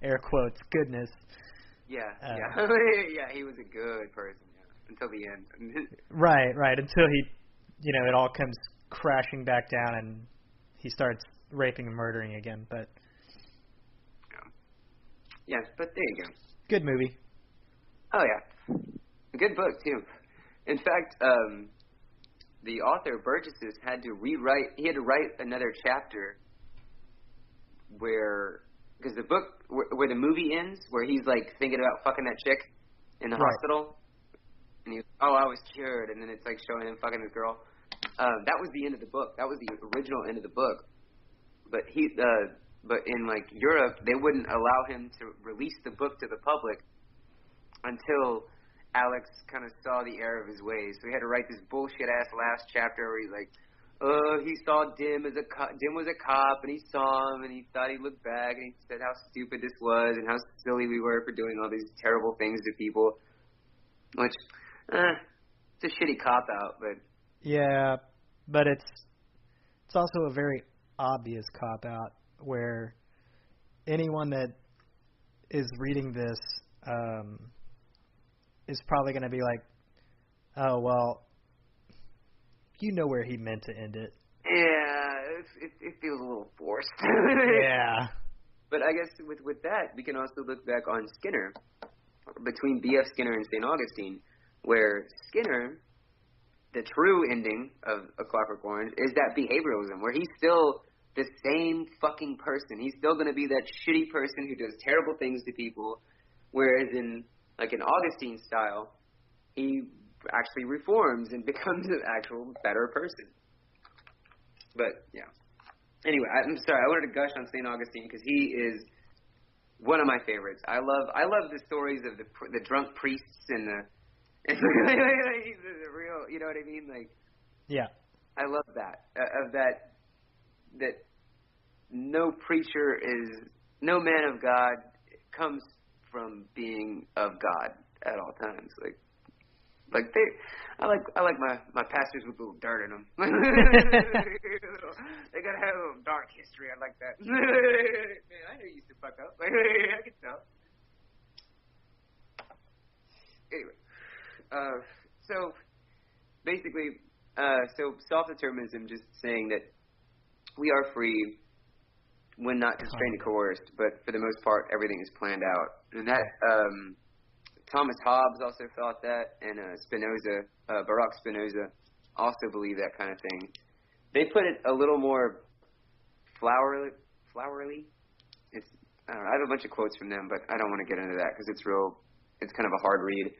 A: air quotes, goodness.
B: Yeah, yeah, he was a good person, until the end.
A: Right, until he, it all comes crashing back down and he starts raping and murdering again, but...
B: Yeah, but there you go.
A: Good movie.
B: Oh, yeah. Good book, too. In fact, the author, Burgess, had to write another chapter because the book, where the movie ends, where he's, like, thinking about fucking that chick in the hospital, and he I was cured, and then it's, like, showing him fucking this girl. That was the end of the book. That was the original end of the book. But but in, like, Europe, they wouldn't allow him to release the book to the public until Alex kind of saw the error of his ways. So he had to write this bullshit-ass last chapter where he's like, he saw Dim was a cop, and he saw him, and he thought he looked back, and he said how stupid this was, and how silly we were for doing all these terrible things to people. Which, it's a shitty cop-out, but...
A: Yeah, but it's also a very obvious cop-out, where anyone that is reading this is probably going to be like, oh, well, you know where he meant to end it.
B: Yeah, it feels a little forced.
A: Yeah.
B: But I guess with that, we can also look back on Skinner, between B.F. Skinner and St. Augustine, where Skinner, the true ending of A Clockwork Orange, is that behavioralism, where he's still the same fucking person. He's still going to be that shitty person who does terrible things to people, whereas in Augustine style, he actually reforms and becomes an actual better person. But, yeah. Anyway, I'm sorry, I wanted to gush on St. Augustine because he is one of my favorites. I love the stories of the drunk priests and the real, you know what I mean? Like,
A: yeah.
B: I love that. That no man of God comes from being of God at all times. I like my pastors with a little dirt in them. They gotta have a little dark history. I like that. Man, I know you used to fuck up. I can tell. Anyway, so basically, so self-determinism, just saying that we are free when not constrained and coerced, but for the most part, everything is planned out. And that, Thomas Hobbes also thought that, and Baruch Spinoza also believed that kind of thing. They put it a little more flowery. I don't know, I have a bunch of quotes from them, but I don't want to get into that because it's kind of a hard read.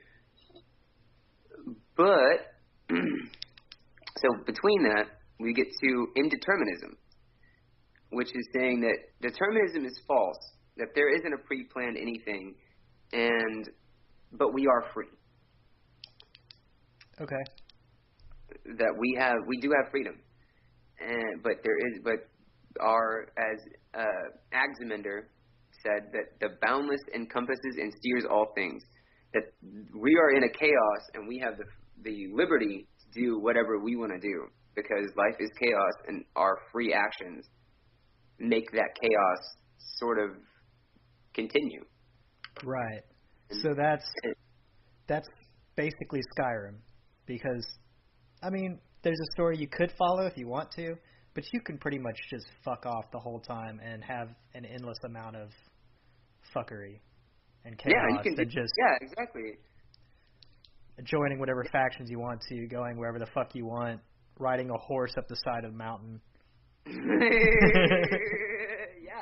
B: But, so between that, we get to indeterminism, which is saying that determinism is false, that there isn't a pre-planned anything, but we are free.
A: Okay.
B: That we do have freedom, but as Axamander said, that the boundless encompasses and steers all things. That we are in a chaos and we have the liberty to do whatever we want to do because life is chaos and our free actions make that chaos sort of continue.
A: Right. So that's basically Skyrim, because I mean, there's a story you could follow if you want to, but you can pretty much just fuck off the whole time and have an endless amount of fuckery and chaos.
B: Yeah, you can exactly.
A: Joining whatever factions you want to, going wherever the fuck you want, riding a horse up the side of the mountain.
B: Yeah,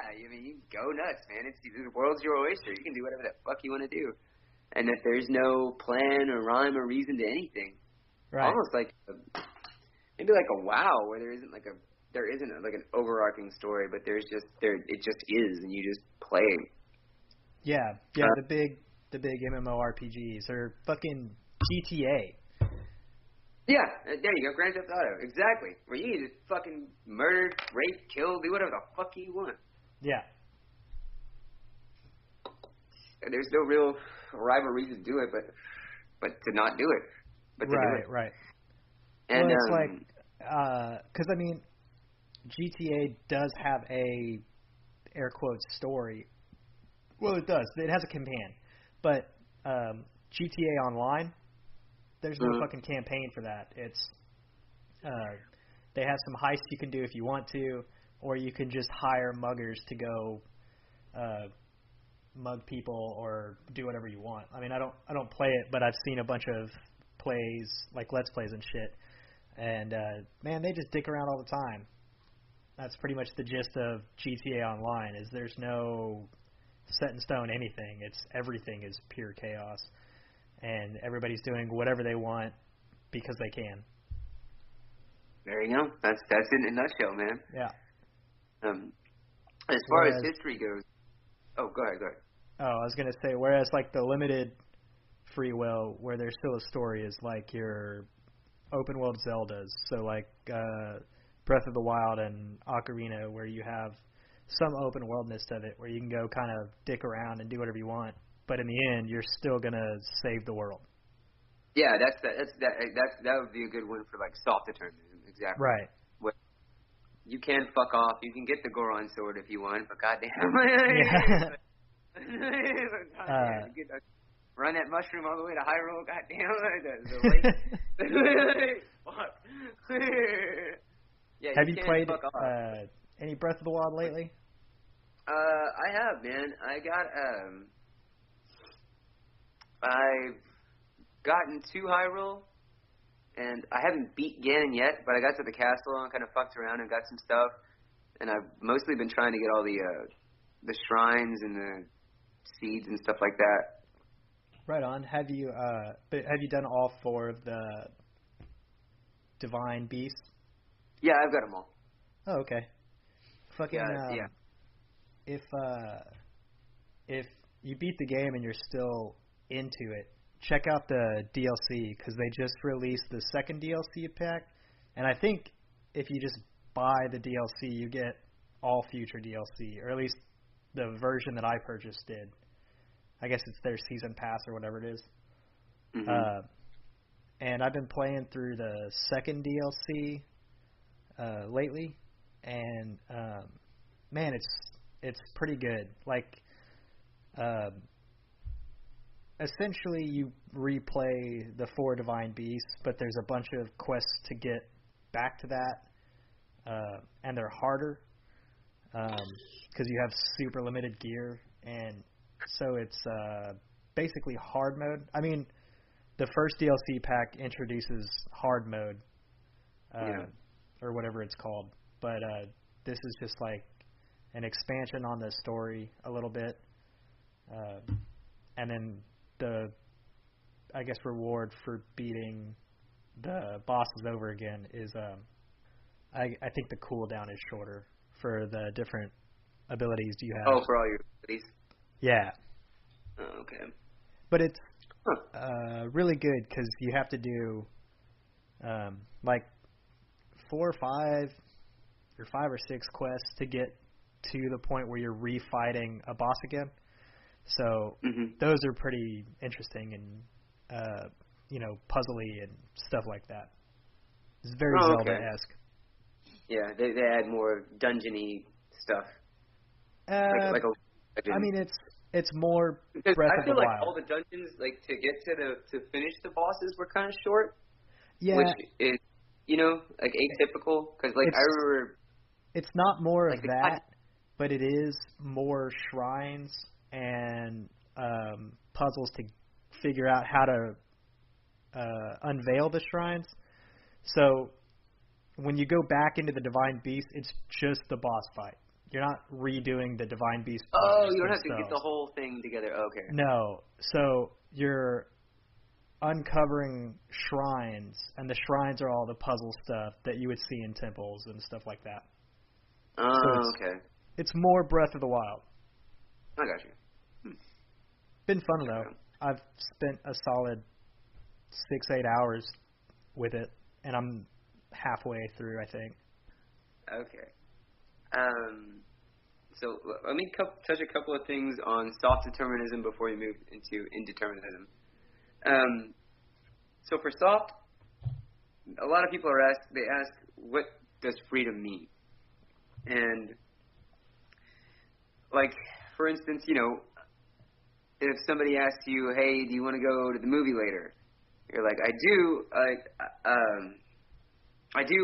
B: I mean, you go nuts, man. The world's your oyster. You can do whatever the fuck you want to do, and that there's no plan or rhyme or reason to anything.
A: Right.
B: Almost like maybe like a WoW, where there isn't like an overarching story, but it just is, and you just play.
A: Yeah. The big MMORPGs or fucking GTA.
B: Yeah, there you go, Grand Theft Auto, exactly. Where you just fucking murder, rape, kill, do whatever the fuck you want.
A: Yeah.
B: And there's no real rhyme or reason to do it, but to not do it. But to do it.
A: Right.
B: And
A: well, it's like, because I mean, GTA does have a air quotes story. Well, it does. It has a campaign, but GTA Online, there's no fucking campaign for that. It's they have some heists you can do if you want to, or you can just hire muggers to go mug people or do whatever you want. I mean, I don't play it, but I've seen a bunch of plays, like Let's Plays and shit, and man, they just dick around all the time. That's pretty much the gist of GTA Online. Is there's no set in stone anything. Everything is pure chaos, and everybody's doing whatever they want because they can.
B: There you go. That's it in a nutshell, man.
A: Yeah.
B: As far as history goes, go ahead.
A: Oh, I was gonna say, whereas like the limited free will, where there's still a story, is like your open world Zeldas. So like Breath of the Wild and Ocarina, where you have some open worldness of it, where you can go kind of dick around and do whatever you want, but in the end, you're still gonna save the world.
B: Yeah, that would be a good one for like self-determinism. Exactly.
A: Right.
B: You can fuck off. You can get the Goron sword if you want, but goddamn.
A: Yeah.
B: Run that mushroom all the way to Hyrule. Goddamn. The lake. Fuck. Yeah.
A: Have you played any Breath of the Wild lately?
B: I have, man. I've gotten to Hyrule, and I haven't beat Ganon yet, but I got to the castle and kind of fucked around and got some stuff, and I've mostly been trying to get all the shrines and the seeds and stuff like that.
A: Right on. Have you done all 4 of the divine beasts?
B: Yeah, I've got them all.
A: Oh, okay. Fucking
B: yeah.
A: If you beat the game and you're still into it, check out the DLC, because they just released the second DLC pack, and I think if you just buy the DLC, you get all future DLC, or at least the version that I purchased did. I guess it's their season pass or whatever it is.
B: Mhm.
A: And I've been playing through the second DLC lately, and man, it's pretty good. Like, essentially, you replay the 4 Divine Beasts, but there's a bunch of quests to get back to that, and they're harder because you have super limited gear, and so it's basically hard mode. I mean, the first DLC pack introduces hard mode,
B: Yeah.
A: or whatever it's called, but this is just like an expansion on the story a little bit, and then the, I guess, reward for beating the bosses over again is I think the cooldown is shorter for the different abilities you have.
B: Oh, for all your abilities.
A: Yeah.
B: Oh, okay.
A: But it's
B: Huh.
A: really good because you have to do like 4 or 5 or 5 or 6 quests to get to the point where you're refighting a boss again. So
B: Mhm.
A: those are pretty interesting and puzzly and stuff like that. It's very
B: Oh, okay.
A: Zelda-esque.
B: Yeah, they add more dungeony stuff,
A: Uh,
B: like a
A: I
B: dungeon.
A: mean, it's more
B: Because
A: Breath
B: I
A: of the
B: feel like
A: Wild.
B: all the dungeons, like to get to finish the bosses, were kind of short, which
A: Yeah,
B: is like atypical. Because like I
A: it's
B: remember
A: it's not more of
B: like the
A: that, but it is more shrines and puzzles to figure out how to unveil the shrines. So when you go back into the Divine Beast, it's just the boss fight. You're not redoing the Divine Beast
B: oh,
A: puzzles
B: you don't have to get the
A: themselves.
B: whole thing together. Okay.
A: No. So you're uncovering shrines, and the shrines are all the puzzle stuff that you would see in temples and stuff like that. So
B: Oh, okay.
A: it's more Breath of the Wild.
B: I got you.
A: Been fun
B: Check
A: though.
B: it out.
A: I've spent a solid 6-8 hours with it, and I'm halfway through, I think.
B: Okay. So let me touch a couple of things on soft determinism before we move into indeterminism. So for soft, a lot of people they ask, what does freedom mean? And like, for instance, if somebody asks you, hey, do you want to go to the movie later? You're like, I do,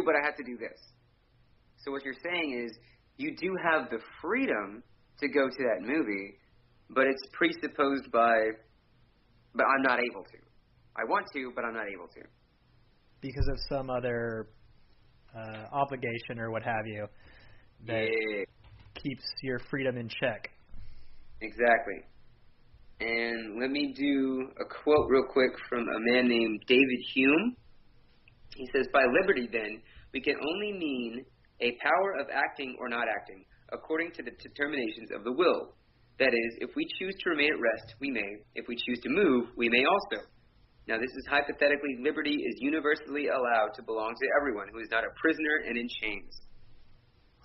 B: but I have to do this. So what you're saying is, you do have the freedom to go to that movie, but it's presupposed but I'm not able to. I want to, but I'm not able to.
A: Because of some other obligation or what have you that
B: Yeah,
A: keeps your freedom in check.
B: exactly. And let me do a quote real quick from a man named David Hume. He says, by liberty, then, we can only mean a power of acting or not acting, according to the determinations of the will. That is, if we choose to remain at rest, we may. If we choose to move, we may also. Now, this is hypothetically, liberty is universally allowed to belong to everyone who is not a prisoner and in chains.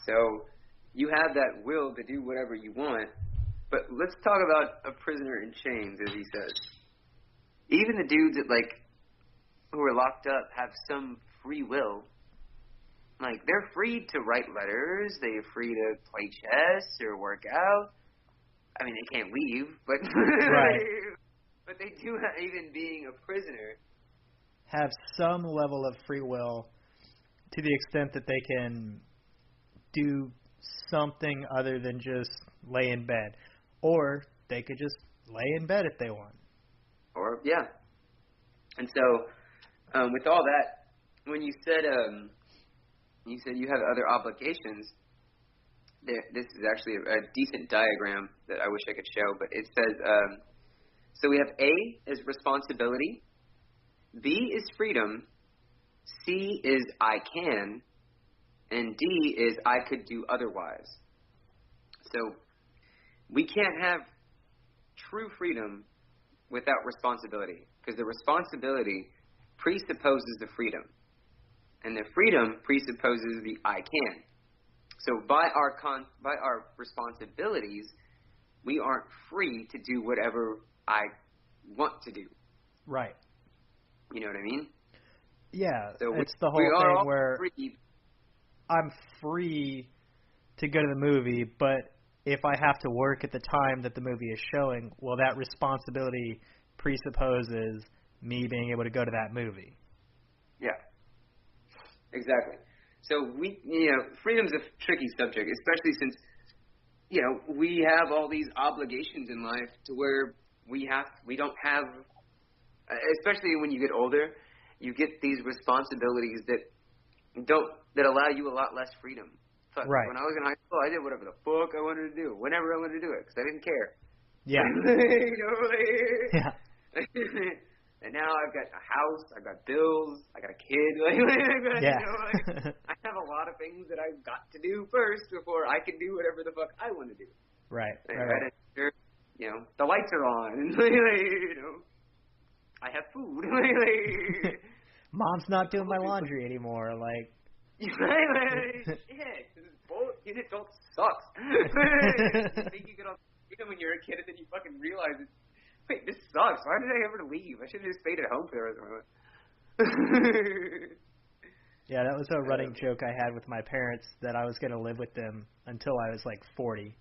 B: So, you have that will to do whatever you want, but let's talk about a prisoner in chains, as he says. Even the dudes who are locked up have some free will. Like, they're free to write letters, they're free to play chess or work out. I mean, they can't leave, but
A: Right.
B: but they do, even being a prisoner.
A: Have some level of free will to the extent that they can do something other than just lay in bed. Or they could just lay in bed if they want.
B: Or, yeah. And so, with all that, when you said you have other obligations, this is actually a decent diagram that I wish I could show, but it says, so we have A is responsibility, B is freedom, C is I can, and D is I could do otherwise. So we can't have true freedom without responsibility, because the responsibility presupposes the freedom, and the freedom presupposes the I can. So by our responsibilities, we aren't free to do whatever I want to do.
A: Right.
B: You know what I mean?
A: Yeah,
B: So
A: it's the
B: we
A: whole
B: are
A: thing
B: all
A: where
B: free.
A: I'm free to go to the movie, but if I have to work at the time that the movie is showing, well, that responsibility presupposes me being able to go to that movie.
B: Yeah, exactly. So freedom's a tricky subject, especially since, we have all these obligations in life to where we don't have, especially when you get older, you get these responsibilities that allow you a lot less freedom. Fuck,
A: Right.
B: when I was in high school, I did whatever the fuck I wanted to do, whenever I wanted to do it, because I didn't care.
A: Yeah. Yeah.
B: And now I've got a house, I've got bills, I got a kid.
A: Yeah.
B: I have a lot of things that I've got to do first before I can do whatever the fuck I want to do.
A: Right.
B: Right. The lights are on, and I have food.
A: Mom's not doing my laundry anymore. Like.
B: Shit, this being adult sucks. You think you get all freedom when you're a kid, and then you fucking realize it. Wait, this sucks. Why did I ever leave? I should have just stayed at home for the rest of my life.
A: Yeah, that was a running joke I had with my parents, that I was going to live with them until I was like 40.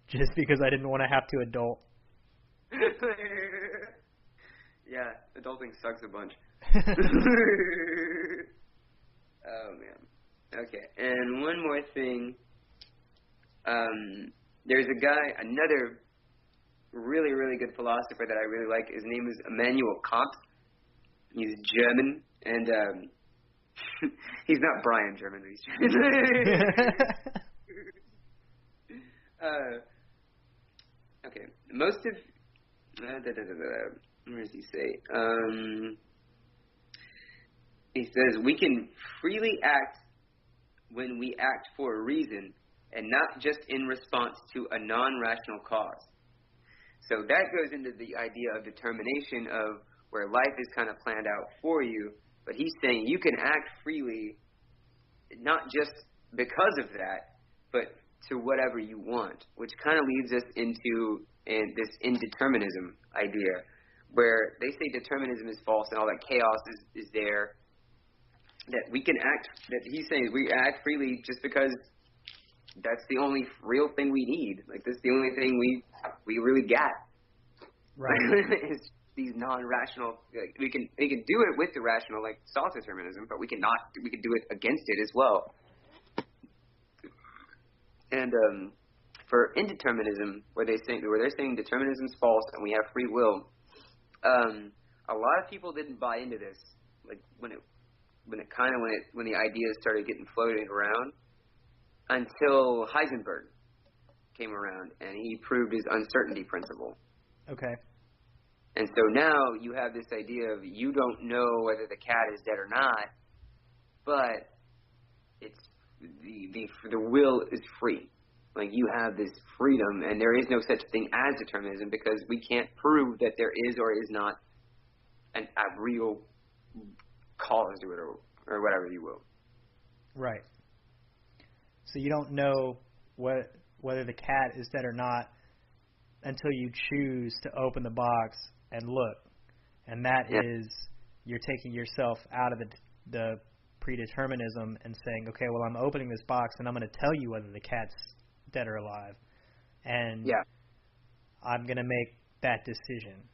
A: Just because I didn't want to have to adult.
B: Yeah, adulting sucks a bunch. Oh, man. Okay, and one more thing. There's another really, really good philosopher that I really like. His name is Immanuel Kant. He's German, and he's not Brian German, but he's German. Okay, most of... where does he say? He says, we can freely act when we act for a reason, and not just in response to a non-rational cause. So that goes into the idea of determination, of where life is kind of planned out for you, but he's saying you can act freely, not just because of that, but to whatever you want, which kind of leads us into this indeterminism idea, where they say determinism is false and all that chaos is there, that we can act, that he's saying we act freely just because that's the only real thing we need. Like, that's the only thing we really got.
A: Right.
B: It's these non-rational, like, we can do it with the rational, like self-determinism, but we can do it against it as well. And for indeterminism, where they're saying determinism is false and we have free will, a lot of people didn't buy into this. Like when the ideas started getting floated around, until Heisenberg came around and he proved his uncertainty principle.
A: Okay.
B: And so now you have this idea of you don't know whether the cat is dead or not, but it's the will is free. Like, you have this freedom, and there is no such thing as determinism because we can't prove that there is or is not a real cause to it, or whatever you will.
A: Right. So you don't know whether the cat is dead or not until you choose to open the box and look. And that is, you're taking yourself out of the predeterminism and saying, okay, well, I'm opening this box and I'm going to tell you whether the cat's dead or alive. And I'm going to make that decision.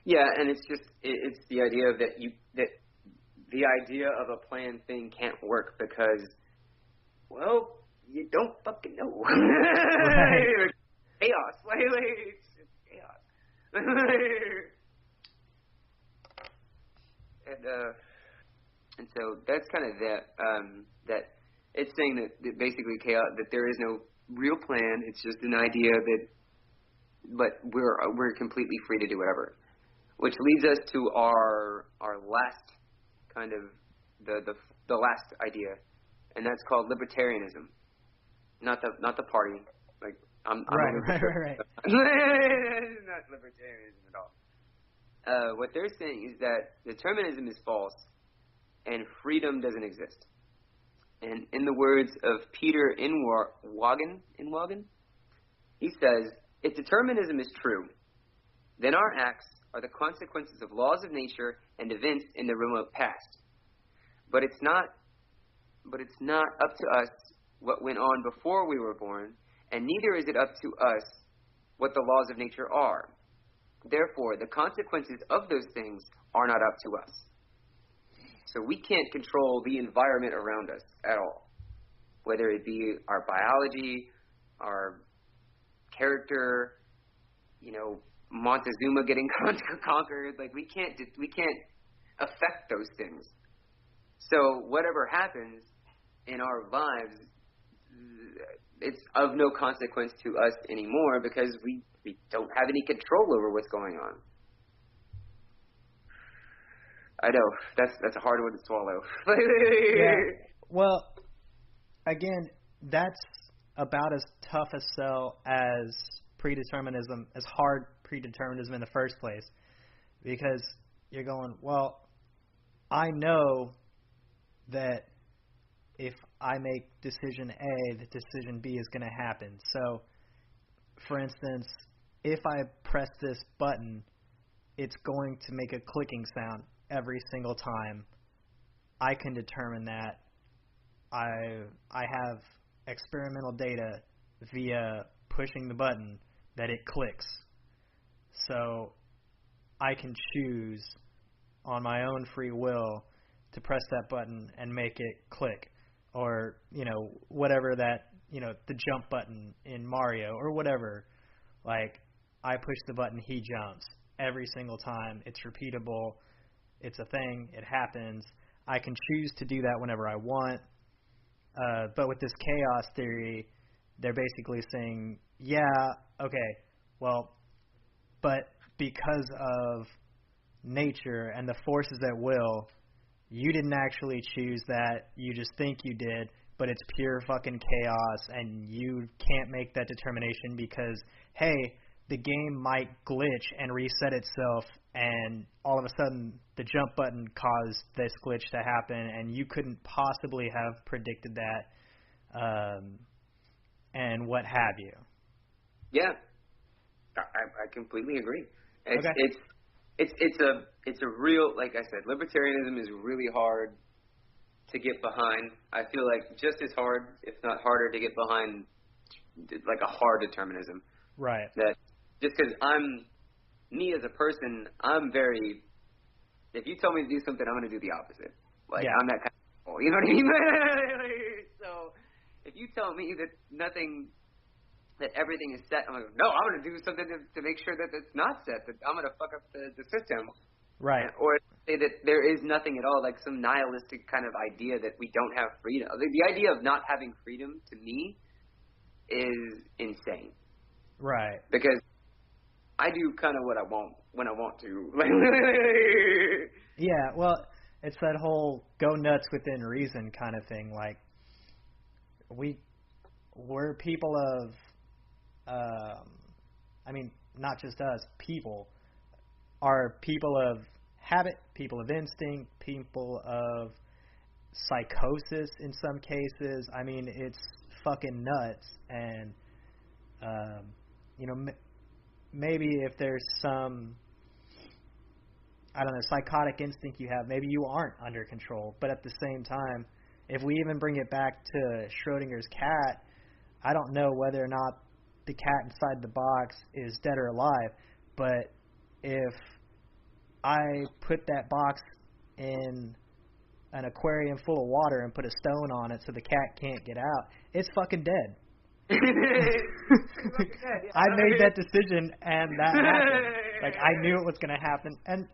A: Yeah,
B: and it's just, it's the idea that the idea of a planned thing can't work because, well, you don't fucking know.
A: Right.
B: Chaos. It's just chaos. And so that's kind of that it's saying that basically chaos, that there is no real plan. It's just an idea but we're completely free to do whatever. Which leads us to our last kind of the last idea, and that's called libertarianism. Not the party. Like I'm
A: right.
B: Not libertarianism at all. What they're saying is that determinism is false and freedom doesn't exist. And in the words of Peter Inwagen, He says, if determinism is true, then our acts are the consequences of laws of nature and events in the remote past. But it's not up to us what went on before we were born, and neither is it up to us what the laws of nature are. Therefore, the consequences of those things are not up to us. So we can't control the environment around us at all, whether it be our biology, our character, Montezuma getting conquered. Like we can't affect those things. So whatever happens in our lives, it's of no consequence to us anymore because we don't have any control over what's going on. I know that's a hard one to swallow.
A: Yeah. Well, again, that's about as tough a sell as predeterminism, as hard predeterminism in the first place, because you're going, well, I know that if I make decision A, the decision B is going to happen. So, for instance, if I press this button, it's going to make a clicking sound every single time. I can determine that. I have experimental data via pushing the button that it clicks. So I can choose on my own free will to press that button and make it click, or whatever that the jump button in Mario or whatever. Like, I push the button, he jumps every single time. It's repeatable. It's a thing. It happens. I can choose to do that whenever I want. But with this chaos theory, they're basically saying, yeah, okay, well, but because of nature and the forces at will, you didn't actually choose that. You just think you did, but it's pure fucking chaos, and you can't make that determination because, hey, the game might glitch and reset itself, and all of a sudden the jump button caused this glitch to happen, and you couldn't possibly have predicted that, and what have you.
B: Yeah, I completely agree.
A: Okay.
B: It's a real, like I said, libertarianism is really hard to get behind. I feel like just as hard, if not harder, to get behind like a hard determinism.
A: Right.
B: That just because me as a person, I'm very, if you tell me to do something, I'm going to do the opposite. Like,
A: yeah.
B: I'm that kind of people, you know what I mean? So if you tell me that everything is set, I'm like, no, I'm going to do something to make sure that it's not set, that I'm going to fuck up the system.
A: Right.
B: Or say that there is nothing at all, like some nihilistic kind of idea that we don't have freedom. The idea of not having freedom, to me, is insane.
A: Right.
B: Because I do kind of what I want when I want to.
A: Yeah, well, it's that whole go nuts within reason kind of thing. Like, we're people of, not just us, people are people of habit, people of instinct, people of psychosis in some cases. I mean, it's fucking nuts. And, maybe if there's some, psychotic instinct you have, maybe you aren't under control. But at the same time, if we even bring it back to Schrodinger's cat, I don't know whether or not the cat inside the box is dead or alive, but if I put that box in an aquarium full of water and put a stone on it so the cat can't get out, it's fucking dead. I made that decision, and that happened. Like, I knew it was going to happen, and,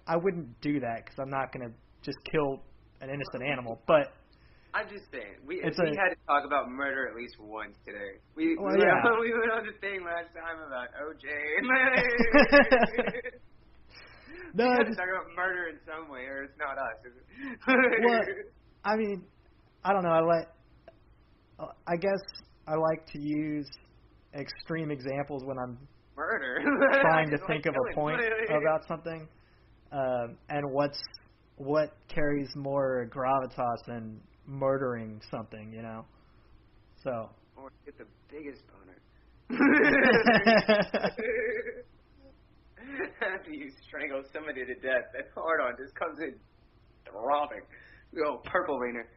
A: I wouldn't do that because I'm not going to just kill an innocent animal, but
B: I'm just saying, we had to talk about murder at least once today. We went on the thing last time about OJ.
A: No,
B: we had to talk about murder in some way, or it's not us, is it?
A: Well, I mean, I don't know. I guess I like to use extreme examples when I'm trying to think of a point about something, and what carries more gravitas than murdering something, So.
B: Or get the biggest boner. After you strangle somebody to death, that hard-on just comes in throbbing. Oh, purple rainer.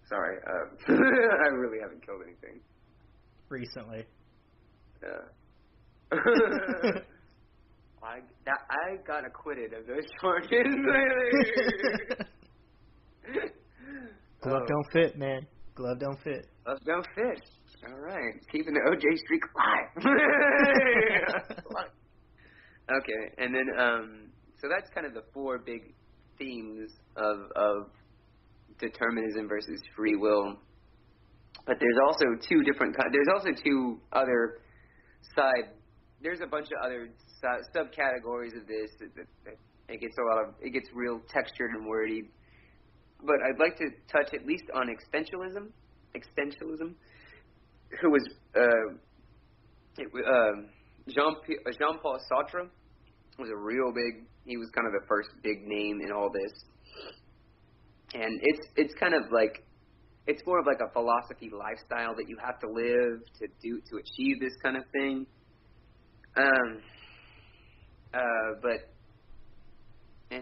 B: Sorry, I really haven't killed anything.
A: Recently.
B: Yeah. I got acquitted of those charges.
A: Glove don't fit, man. Glove don't fit.
B: Glove don't fit. All right, keeping the OJ streak alive. Okay, and then so that's kind of the four big themes of determinism versus free will. But there's also two other side. There's a bunch of other subcategories of this. It gets real textured and wordy. But I'd like to touch at least on existentialism. Who was Jean-Paul Sartre was a real big. He was kind of the first big name in all this. And it's kind of like, it's more of like a philosophy lifestyle that you have to live to achieve this kind of thing. And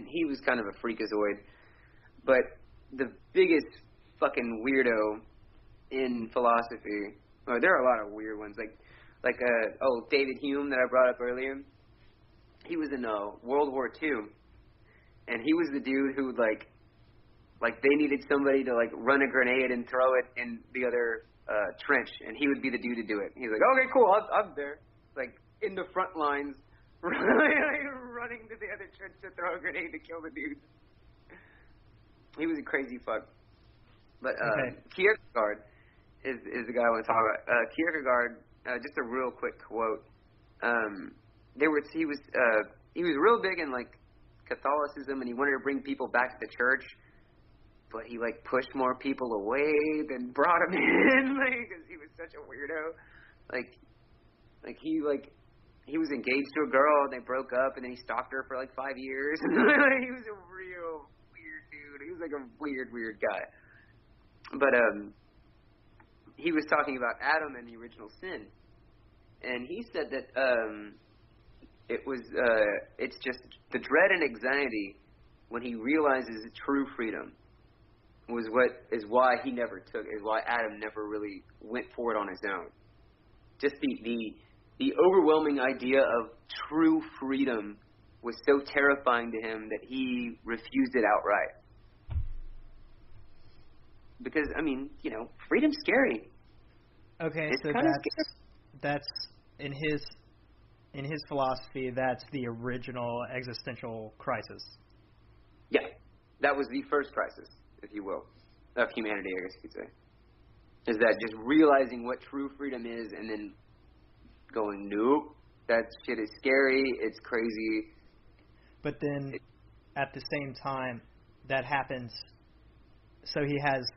B: he was kind of a freakazoid. But the biggest fucking weirdo in philosophy, there are a lot of weird ones, like David Hume that I brought up earlier. He was in World War II, and he was the dude who like they needed somebody to like run a grenade and throw it in the other trench, and he would be the dude to do it. He's like, okay, cool, I'm there, like in the front lines, running to the other trench to throw a grenade to kill the dude. He was a crazy fuck. But Kierkegaard is the guy I want to talk about. Kierkegaard, just a real quick quote. He was real big in like Catholicism, and he wanted to bring people back to the church, but he like pushed more people away than brought them in, because he was such a weirdo. He was engaged to a girl, and they broke up, and then he stalked her for like 5 years. He was a real weird dude. He was like a weird guy. But he was talking about Adam and the original sin, and he said that it's just the dread and anxiety when he realizes true freedom is why Adam never really went for it on his own. Just the overwhelming idea of true freedom was so terrifying to him that he refused it outright. Because, I mean, freedom's scary.
A: Okay,
B: it's
A: so that's in his philosophy, that's the original existential crisis.
B: Yeah, that was the first crisis, if you will, of humanity, I guess you could say. Is that just realizing what true freedom is and then going, nope, that shit is scary, it's crazy.
A: But then, at the same time, that happens, so he has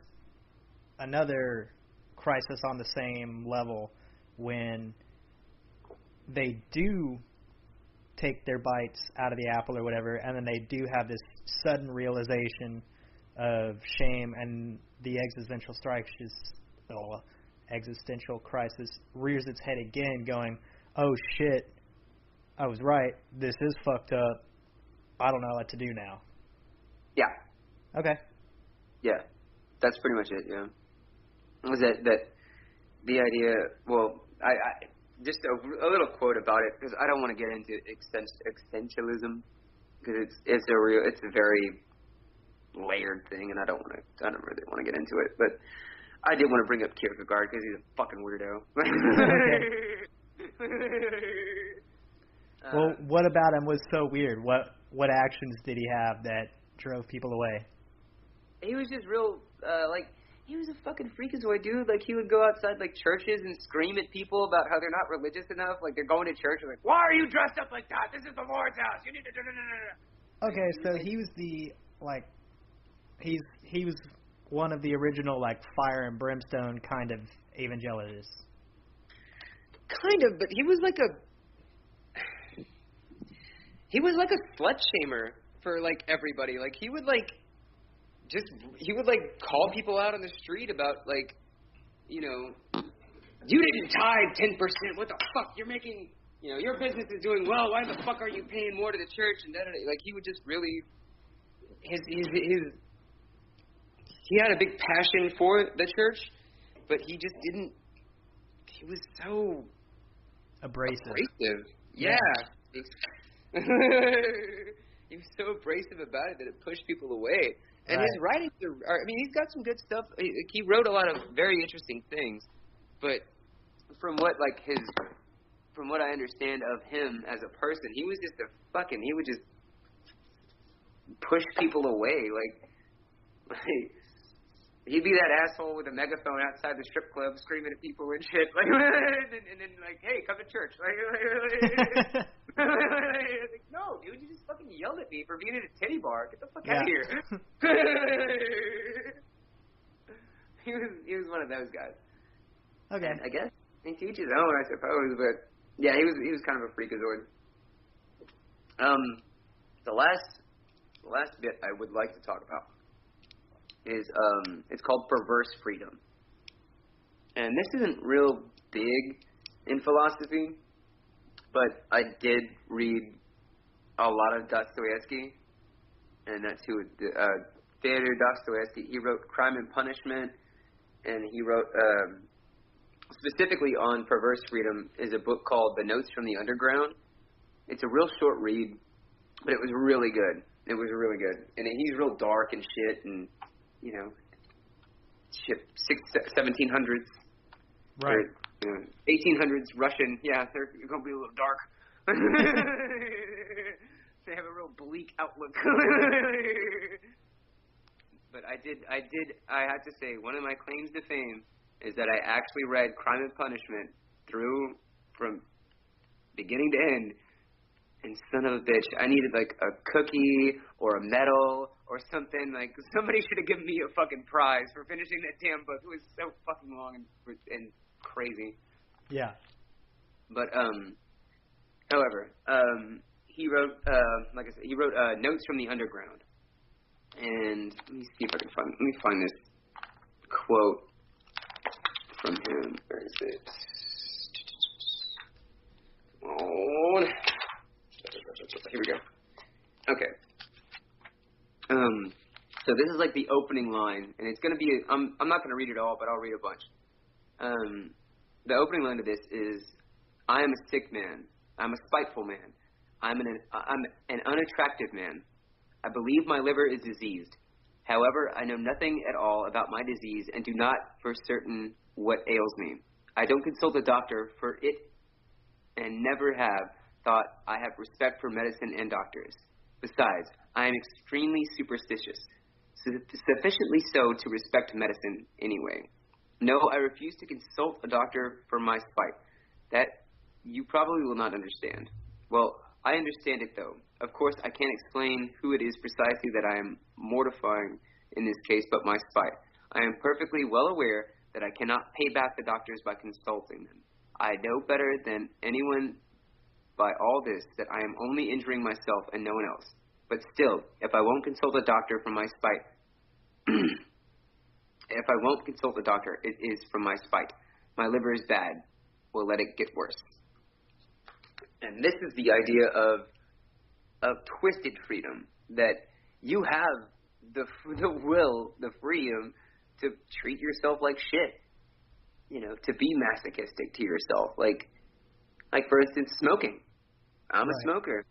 A: another crisis on the same level when they do take their bites out of the apple or whatever, and then they do have this sudden realization of shame, and the existential crisis rears its head again, going, oh shit, I was right, this is fucked up, I don't know what to do now.
B: Yeah.
A: Okay.
B: Yeah, that's pretty much it, yeah. Was that the idea, well, I just a little quote about it, because I don't want to get into existentialism, because it's a very layered thing, and I don't really want to get into it, but I did want to bring up Kierkegaard, because he's a fucking weirdo.
A: Well, what about him was so weird? What actions did he have that drove people away?
B: He was just real, he was a fucking freakazoid, dude. Like, he would go outside, like, churches and scream at people about how they're not religious enough. Like, they're going to church and like, why are you dressed up like that? This is the Lord's house. You need to do.
A: Okay, so he was he was one of the original, like, fire and brimstone kind of evangelists.
B: Kind of, but he was like a slut shamer for, like, everybody. Like, he would, like, he would like call people out on the street about like, you didn't tithe 10%. What the fuck? You're making, your business is doing well. Why the fuck are you paying more to the church? And like he would just really, he had a big passion for the church, but he just didn't. He was so
A: abrasive.
B: Yeah. He was so abrasive about it that it pushed people away. And his writings are, I mean, he's got some good stuff. He wrote a lot of very interesting things, but from what I understand of him as a person, he was just he would just push people away. Like he'd be that asshole with a megaphone outside the strip club screaming at people and shit. Like, and then like, hey, come to church. Like, no, dude, you just fucking yelled at me for being at a titty bar. Get the fuck out of here. He was one of those guys.
A: Okay.
B: And I guess he teaches his own, I suppose, but yeah, he was kind of a freakazoid. The last bit I would like to talk about is it's called perverse freedom. And this isn't real big in philosophy, but I did read a lot of Dostoevsky, and that's who Fyodor Dostoevsky. He wrote Crime and Punishment, and he wrote specifically on perverse freedom is a book called The Notes from the Underground. It's a real short read, but it was really good. It was really good, and he's real dark and shit, and 1700s,
A: right?
B: Or, 1800s Russian. Yeah, they're going to be a little dark. They have a real bleak outlook. But I have to say, one of my claims to fame is that I actually read Crime and Punishment through from beginning to end. And son of a bitch, I needed like a cookie or a medal or something. Like somebody should have given me a fucking prize for finishing that damn book. It was so fucking long and crazy.
A: Yeah.
B: But however, he wrote like I said, he wrote Notes from the Underground. And let me see if I can find this quote from him. Where is it? Come on. Here we go. Okay. So this is like the opening line, and it's gonna be. I'm not gonna read it all, but I'll read a bunch. The opening line of this is, "I am a sick man. I'm a spiteful man. I'm an unattractive man. I believe my liver is diseased. However, I know nothing at all about my disease and do not for certain what ails me. I don't consult a doctor for it, and never have thought I have respect for medicine and doctors. Besides, I am extremely superstitious, sufficiently so to respect medicine anyway. No, I refuse to consult a doctor for my spite. That you probably will not understand. Well, I understand it though. Of course, I can't explain who it is precisely that I am mortifying in this case but my spite. I am perfectly well aware that I cannot pay back the doctors by consulting them. I know better than anyone by all this that I am only injuring myself and no one else. But still, if I won't consult a doctor for my spite, if I won't consult a doctor, it is from my spite. My liver is bad. We'll let it get worse." And this is the idea of twisted freedom, that you have the will, the freedom to treat yourself like shit, to be masochistic to yourself. Like for instance, smoking. I'm a smoker.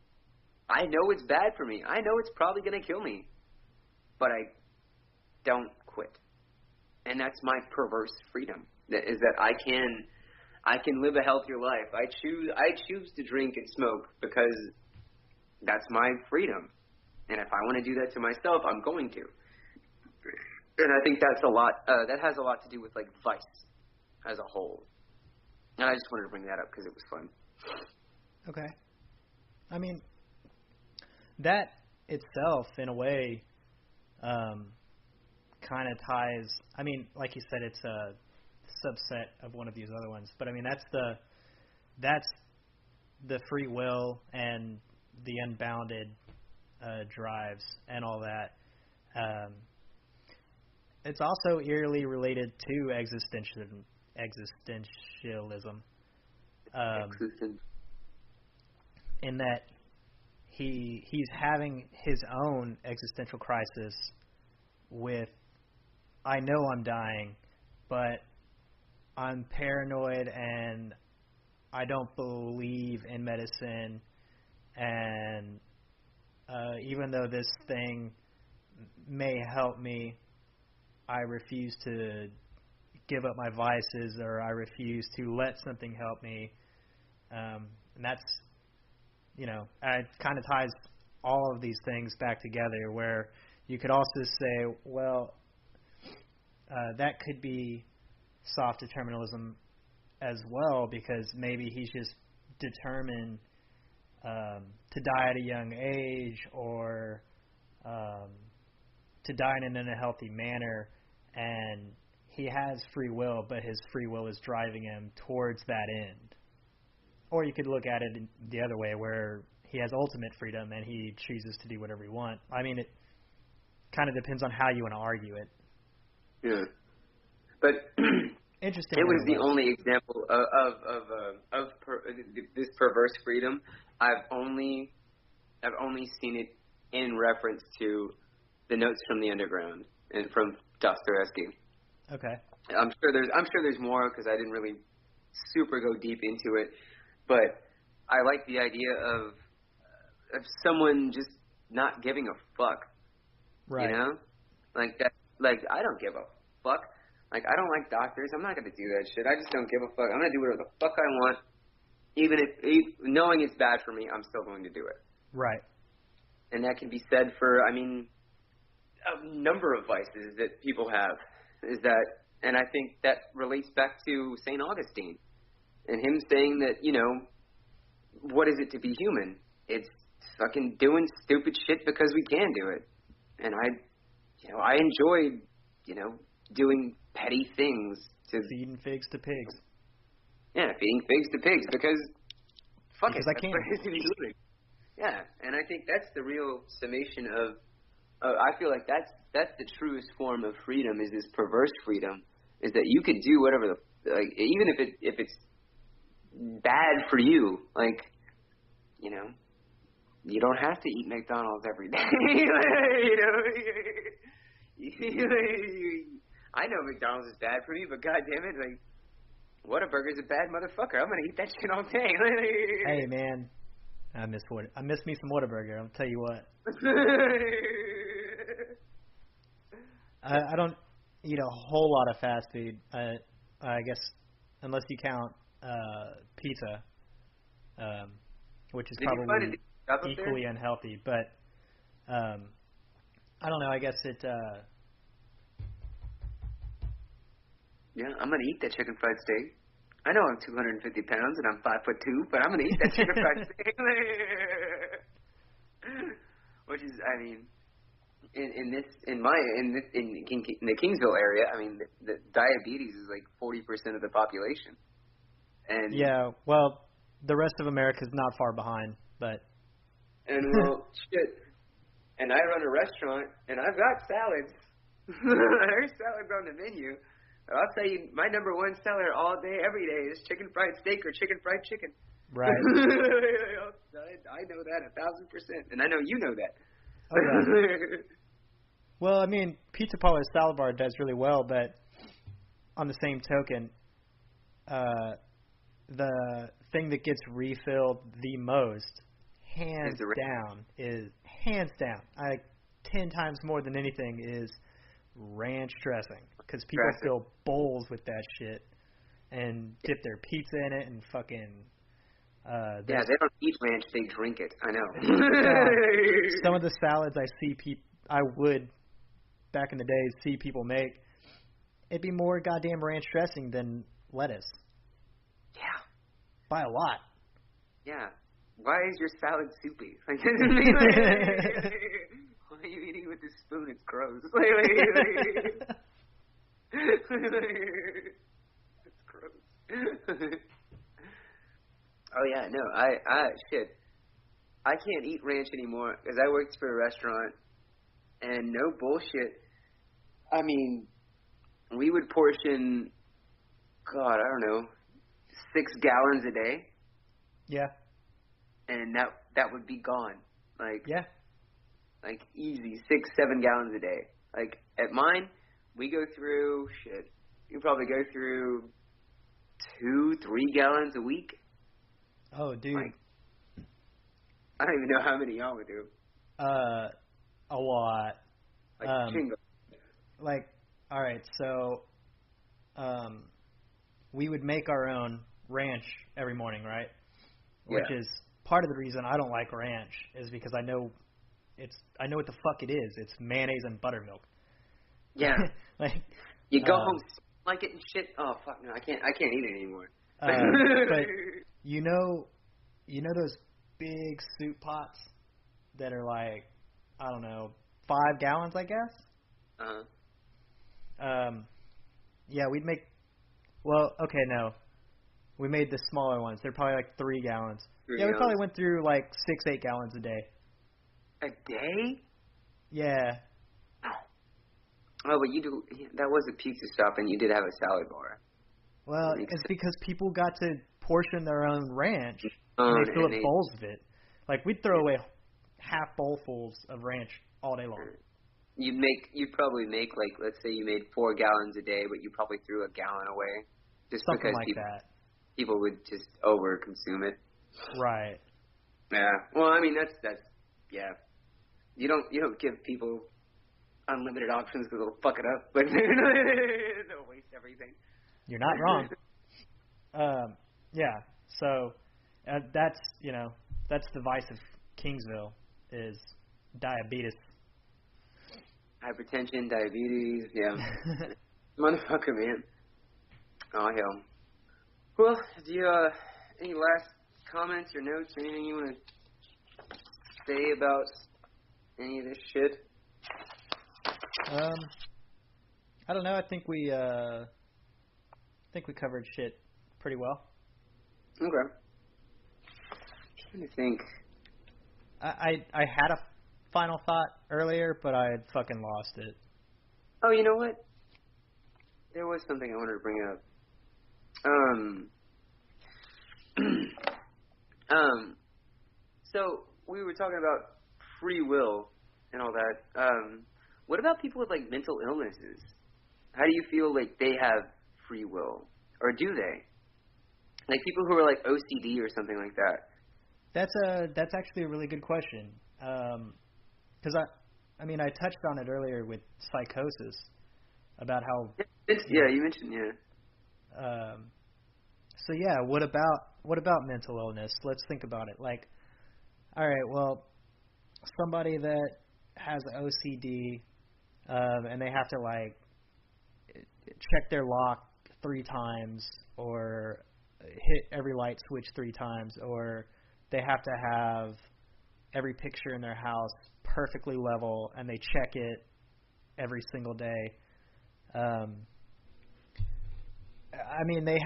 B: I know it's bad for me. I know it's probably going to kill me, but I don't quit. And that's my perverse freedom, is that I can live a healthier life. I choose to drink and smoke because that's my freedom. And if I want to do that to myself, I'm going to. And I think that's a lot. That has a lot to do with like vice as a whole. And I just wanted to bring that up because it was fun.
A: Okay. I mean, that itself, in a way, kind of ties. I mean, like you said, it's a subset of one of these other ones, but I mean, that's the free will and the unbounded drives and all that. it's also eerily related to existentialism,
B: Existence.
A: in that he's having his own existential crisis with, I know I'm dying, but I'm paranoid and I don't believe in medicine, and even though this thing may help me, I refuse to give up my vices, or I refuse to let something help me. And that's, it kind of ties all of these things back together, where you could also say, well, that could be soft determinism as well, because maybe he's just determined to die at a young age, or to die in an unhealthy manner, and he has free will, but his free will is driving him towards that end. Or you could look at it the other way, where he has ultimate freedom and he chooses to do whatever he wants. I mean, it kind of depends on how you want to argue it.
B: Yeah, but
A: interesting.
B: It was the only example of this perverse freedom. I've only seen it in reference to the Notes from the Underground and from Dostoevsky.
A: Okay.
B: I'm sure there's more, because I didn't really super go deep into it, but I like the idea of someone just not giving a fuck.
A: Right.
B: You know, like that. Like, I don't give a fuck. Like, I don't like doctors. I'm not gonna do that shit. I just don't give a fuck. I'm gonna do whatever the fuck I want, even if knowing it's bad for me. I'm still going to do it.
A: Right.
B: And that can be said for, I mean, a number of vices that people have. Is that, and I think that relates back to St. Augustine and him saying that, what is it to be human? It's fucking doing stupid shit because we can do it. And I enjoy, doing petty things to
A: feeding figs to pigs.
B: Yeah, feeding figs to pigs because
A: because I
B: that's
A: can.
B: what it is to be living. Yeah, and I think that's the real summation of. I feel like that's the truest form of freedom, is this perverse freedom, is that you could do whatever even if it's bad for you, you don't have to eat McDonald's every day. I know McDonald's is bad for me, but goddamn it, Whataburger's a bad motherfucker. I'm gonna eat that shit all day.
A: Hey man, I miss me some Whataburger. I'll tell you what. I don't eat a whole lot of fast food. I guess unless you count pizza, which is probably equally unhealthy. But I don't know. I guess it.
B: Yeah, I'm gonna eat that chicken fried steak. I know I'm 250 pounds and I'm 5'2", but I'm gonna eat that chicken fried steak. Which is, I mean, in the Kingsville area, I mean, the diabetes is like 40% of the population. And
A: yeah, well, the rest of America is not far behind, but.
B: And well, shit. And I run a restaurant, and I've got salads. There's salads on the menu. I'll tell you, my number one seller all day, every day is chicken fried steak or chicken fried chicken.
A: Right.
B: I know that 1,000%, and I know you know that.
A: Oh, yeah. Well, I mean, Pizza Parlor Salad Bar does really well, but on the same token, the thing that gets refilled the most, hands down, 10 times more than anything, is ranch dressing, because people fill bowls with that shit and dip their pizza in it and fucking.
B: Yeah, they don't eat ranch; they drink it. I know.
A: Some of the salads I would back in the day see people make, it'd be more goddamn ranch dressing than lettuce.
B: Yeah,
A: by a lot.
B: Yeah. Why is your salad soupy? Why are you eating with this spoon? It's gross. It's gross. Oh yeah, no, shit. I can't eat ranch anymore because I worked for a restaurant, and no bullshit. I mean, we would portion, God, I don't know, 6 gallons a day,
A: Yeah.
B: and that would be gone.
A: Yeah.
B: Like easy, 6-7 gallons a day. Like at mine, we go through you probably go through 2-3 gallons a week.
A: Oh, dude.
B: Like, I don't even know how many y'all would do.
A: A lot.
B: Like chingo.
A: Like, all right, so, we would make our own ranch every morning, right?
B: Yeah.
A: Which is part of the reason I don't like ranch is because I know what the fuck it is. It's mayonnaise and buttermilk.
B: Yeah.
A: Like,
B: you go home like it and shit. Oh fuck no, I can't eat it anymore.
A: But you know those big soup pots that are like, I don't know, 5 gallons, I guess. Yeah, we'd make. Well, okay, no, we made the smaller ones. They're probably like 3 gallons. We probably went through like 6-8 gallons a day.
B: A day?
A: Yeah.
B: Oh, but that was a pizza shop, and you did have a salad bar.
A: Well, it's because people got to portion their own ranch, and they fill up bowls of it. Like, we'd throw away half bowlfuls of ranch all day long.
B: You'd probably make, like, let's say you made 4 gallons a day, but you probably threw a gallon away. Just
A: something
B: because
A: like that.
B: People would just over-consume it.
A: Right.
B: Yeah. Well, I mean, that's yeah. You don't give people unlimited options because they'll fuck it up. Like, they'll waste everything.
A: You're not wrong. Yeah. So that's the vice of Kingsville is diabetes.
B: Hypertension, diabetes, yeah. Motherfucker, man. Oh hell. Well, do you any last comments or notes or anything you want to say about any of this shit?
A: I don't know. I think we covered shit pretty well.
B: Okay. I'm trying to think.
A: I had a final thought earlier, but I had fucking lost it.
B: Oh, you know what? There was something I wanted to bring up. So we were talking about free will and all that. What about people with like mental illnesses? How do you feel like they have free will, or do they? Like people who are like OCD or something like that.
A: That's actually a really good question. Because I touched on it earlier with psychosis about how.
B: You mentioned yeah.
A: So yeah, what about mental illness? Let's think about it. Like, all right, well, somebody that has OCD, and they have to like check their lock 3 times, or hit every light switch 3 times, or they have to have every picture in their house perfectly level, and they check it every single day. They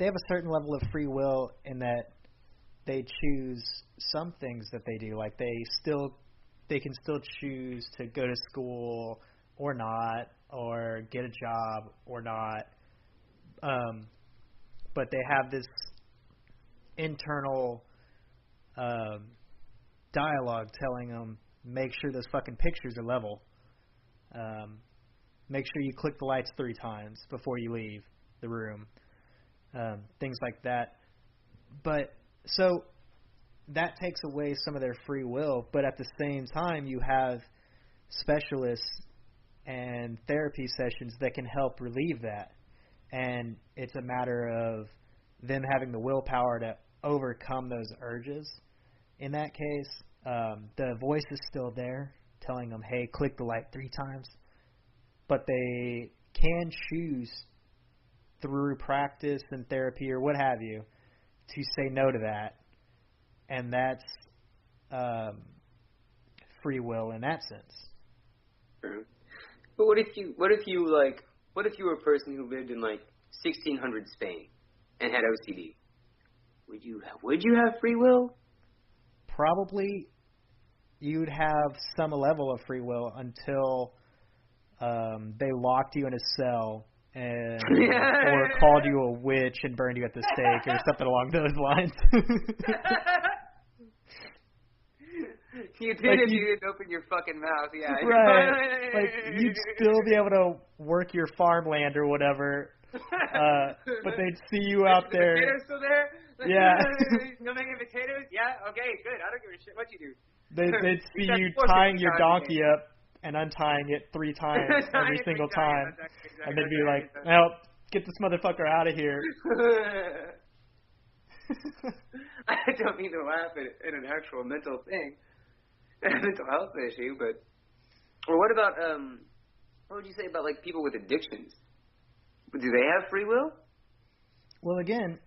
A: have a certain level of free will in that they choose some things that they do. Like they can still choose to go to school or not, or get a job or not. But they have this internal dialogue telling them, make sure those fucking pictures are level. Make sure you click the lights 3 times before you leave the room. Things like that. But so that takes away some of their free will, but at the same time you have specialists and therapy sessions that can help relieve that. And it's a matter of them having the willpower to overcome those urges. In that case, the voice is still there telling them, hey, click the light 3 times. But they can choose through practice and therapy or what have you to say no to that. And that's free will in that sense.
B: True. But what if you were a person who lived in like 1600 Spain and had OCD? Would you have free will?
A: Probably you'd have some level of free will until they locked you in a cell and or called you a witch and burned you at the stake or something along those lines.
B: You did if you didn't open your fucking mouth, yeah.
A: Right. Like, you'd still be able to work your farmland or whatever, but they'd see you out there.
B: The potatoes still there?
A: Yeah.
B: Still making potatoes? Yeah? Okay, good. I don't give a shit what you do.
A: They'd see you tying your donkey up and untying it 3 times every single time. Exactly, and they'd be like, well, get this motherfucker out of here.
B: I don't mean to laugh at an actual mental thing, a mental health issue, but... Or what about, what would you say about, like, people with addictions? Do they have free will?
A: Well, again,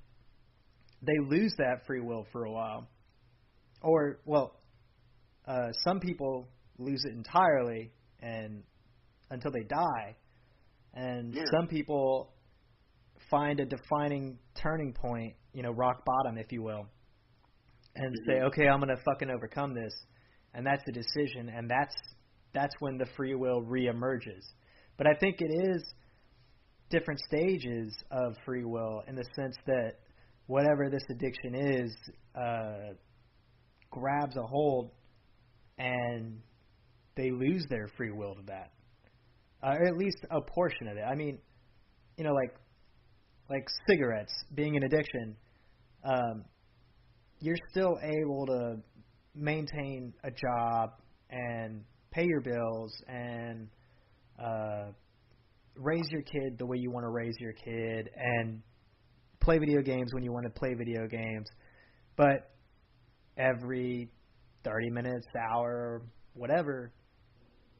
A: they lose that free will for a while. Or, well, some people lose it entirely and until they die. And some people find a defining turning point, rock bottom, if you will, and say, okay, I'm going to fucking overcome this. And that's the decision, and that's when the free will reemerges. But I think it is different stages of free will in the sense that whatever this addiction is grabs a hold and they lose their free will to that. Or at least a portion of it. I mean, like cigarettes being an addiction, you're still able to maintain a job and pay your bills and raise your kid the way you want to raise your kid and play video games when you want to play video games. But every 30 minutes, hour, whatever,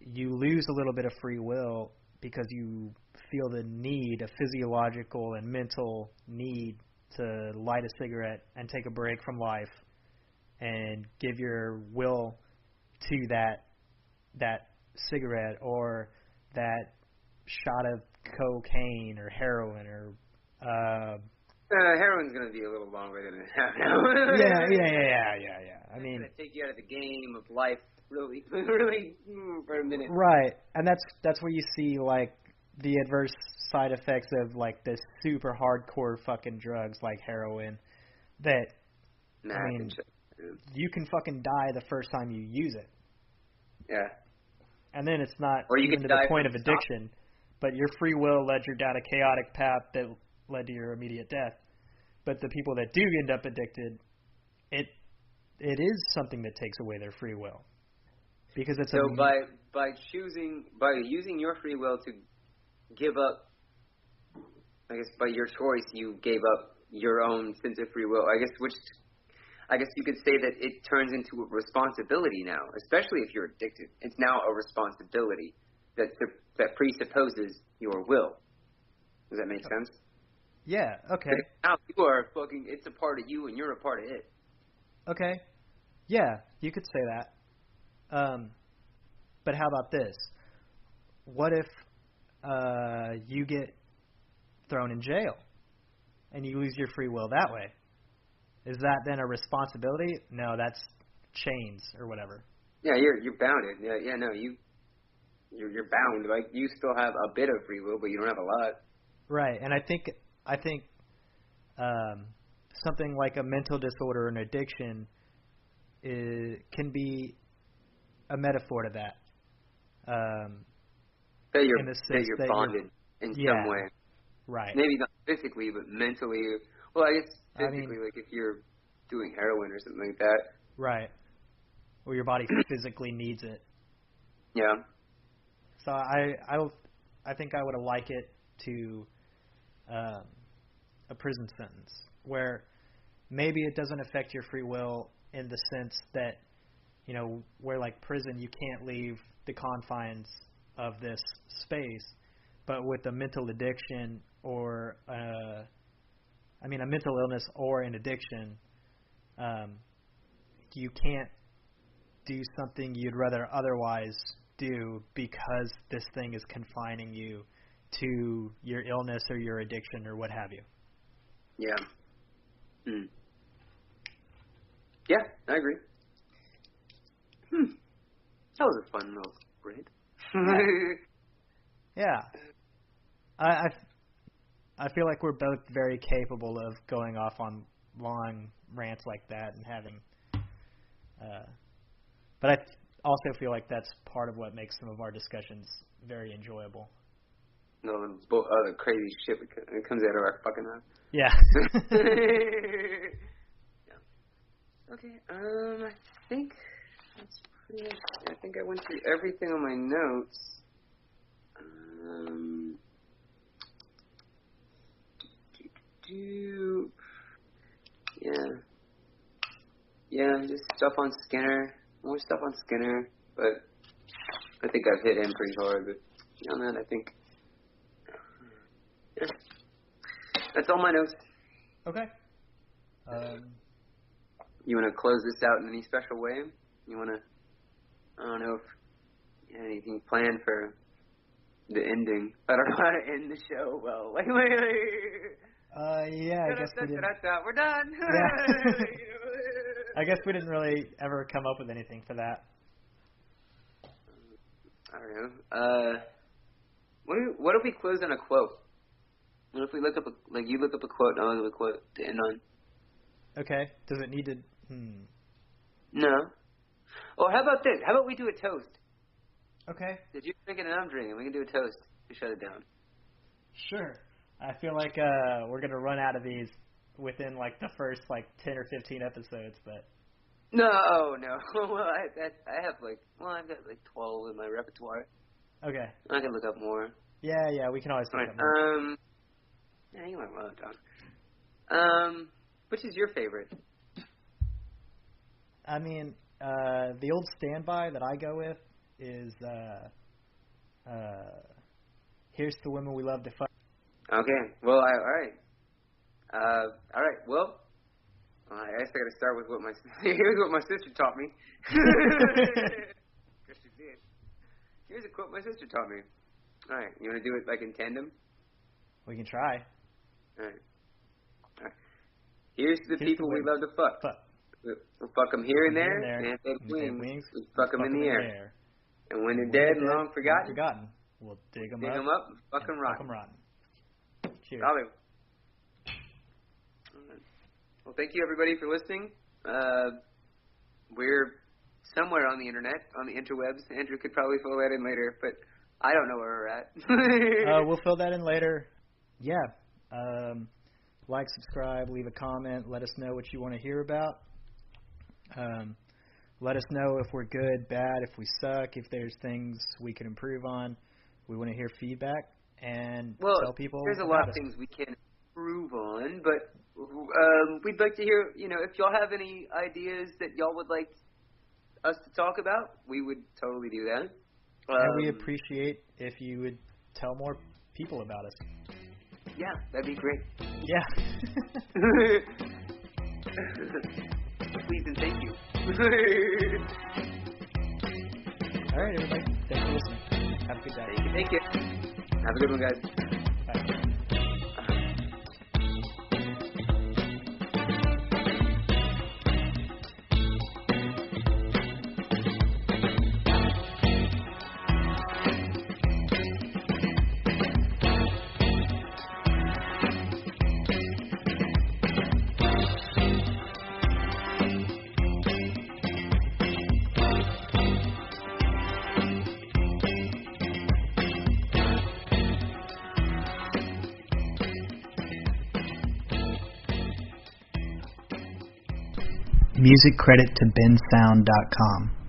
A: you lose a little bit of free will because you feel the need, a physiological and mental need to light a cigarette and take a break from life and give your will to that cigarette or that shot of cocaine or heroin or
B: heroin's going to be a little longer than it has now.
A: Yeah. I mean,
B: it's going to take you out of the game of life really for a minute.
A: Right. And that's where you see like the adverse side effects of like the super hardcore fucking drugs like heroin that you can fucking die the first time you use it.
B: Yeah.
A: And then it's not
B: or you
A: even to the point of addiction, but your free will led you down a chaotic path that led to your immediate death. But the people that do end up addicted, it is something that takes away their free will. Because it's
B: by using your free will to give up, I guess by your choice you gave up your own sense of free will. I guess you could say that it turns into a responsibility now, especially if you're addicted. It's now a responsibility that presupposes your will. Does that make sense?
A: Yeah, okay.
B: Now you are fucking, it's a part of you and you're a part of it.
A: Okay. Yeah, you could say that. But how about this? What if you get thrown in jail and you lose your free will that way? Is that then a responsibility? No, that's chains or whatever. Yeah,
B: you're bounded. Yeah, no, you're bound. Like you still have a bit of free will, but you don't have a lot.
A: Right, and I think something like a mental disorder or an addiction can be a metaphor to that.
B: That you're bonded in some way.
A: Right.
B: Maybe not physically, but mentally. Well, I guess physically, like if you're doing heroin or something like that.
A: Right. Or your body physically needs it.
B: Yeah.
A: So I think I would like it to a prison sentence where maybe it doesn't affect your free will in the sense that, where like prison you can't leave the confines of this space, but with a mental addiction or a mental illness or an addiction, you can't do something you'd rather otherwise do because this thing is confining you to your illness or your addiction or what have you.
B: Yeah. Hmm. Yeah, I agree. That was a fun little spread.
A: Yeah. I feel like we're both very capable of going off on long rants like that and having. But I also feel like that's part of what makes some of our discussions very enjoyable.
B: No, the crazy shit that comes out of our fucking mouth.
A: Yeah.
B: Yeah. Okay. I think that's pretty much. I think I went through everything on my notes. Yeah, just stuff on Skinner. More stuff on Skinner, but I think I've hit him pretty hard. But beyond that, I think yeah, that's all my notes.
A: Okay.
B: You want to close this out in any special way? You want to? I don't know if you had anything planned for the ending. I don't know how to end the show. Well,
A: yeah, I guess we didn't.
B: We're done.
A: Yeah. I guess we didn't really ever come up with anything for that.
B: I don't know. What if we close on a quote? What if we look up you look up a quote and I look up a quote to end on?
A: Okay. Does it need to?
B: No. Or how about this? How about we do a toast?
A: Okay.
B: Did you drink it and I'm drinking? We can do a toast to shut it down.
A: Sure. I feel like we're gonna run out of these within like the first 10 or 15 episodes, but.
B: No. Well, I've got 12 in my repertoire.
A: Okay.
B: I can look up more.
A: Yeah, we can always look up more.
B: Yeah, you might want to talk. Which is your favorite?
A: I mean, the old standby that I go with is, here's the women we love to fuck.
B: Okay, well, all right. Well, I guess I got to start with here's what my sister taught me. Because she did. Here's a quote my sister taught me. All right, you want to do it in tandem?
A: We can try.
B: All right. Here's the people we love to fuck. We'll fuck them here and there, and if they have wings, we'll fuck them in the air. And when they're dead and long forgotten,
A: we'll dig them
B: up and fuck them rotten.
A: Cheers.
B: Ollie. Well, thank you everybody for listening. We're somewhere on the internet, on the interwebs. Andrew could probably fill that in later, but I don't know where we're at.
A: We'll fill that in later. Yeah. Like, subscribe, leave a comment. Let us know what you want to hear about. Let us know if we're good, bad, if we suck, if there's things we can improve on. We want to hear feedback and tell people.
B: There's a lot of things we can improve on, but we'd like to hear, if y'all have any ideas that y'all would like us to talk about, we would totally do that.
A: And we appreciate if you would tell more people about us.
B: Yeah, that'd be great.
A: Yeah.
B: Please and thank you.
A: All right, everybody. Thanks for listening. Have a good day.
B: Thank you. Have a good one, guys.
A: Bye. Music credit to bensound.com.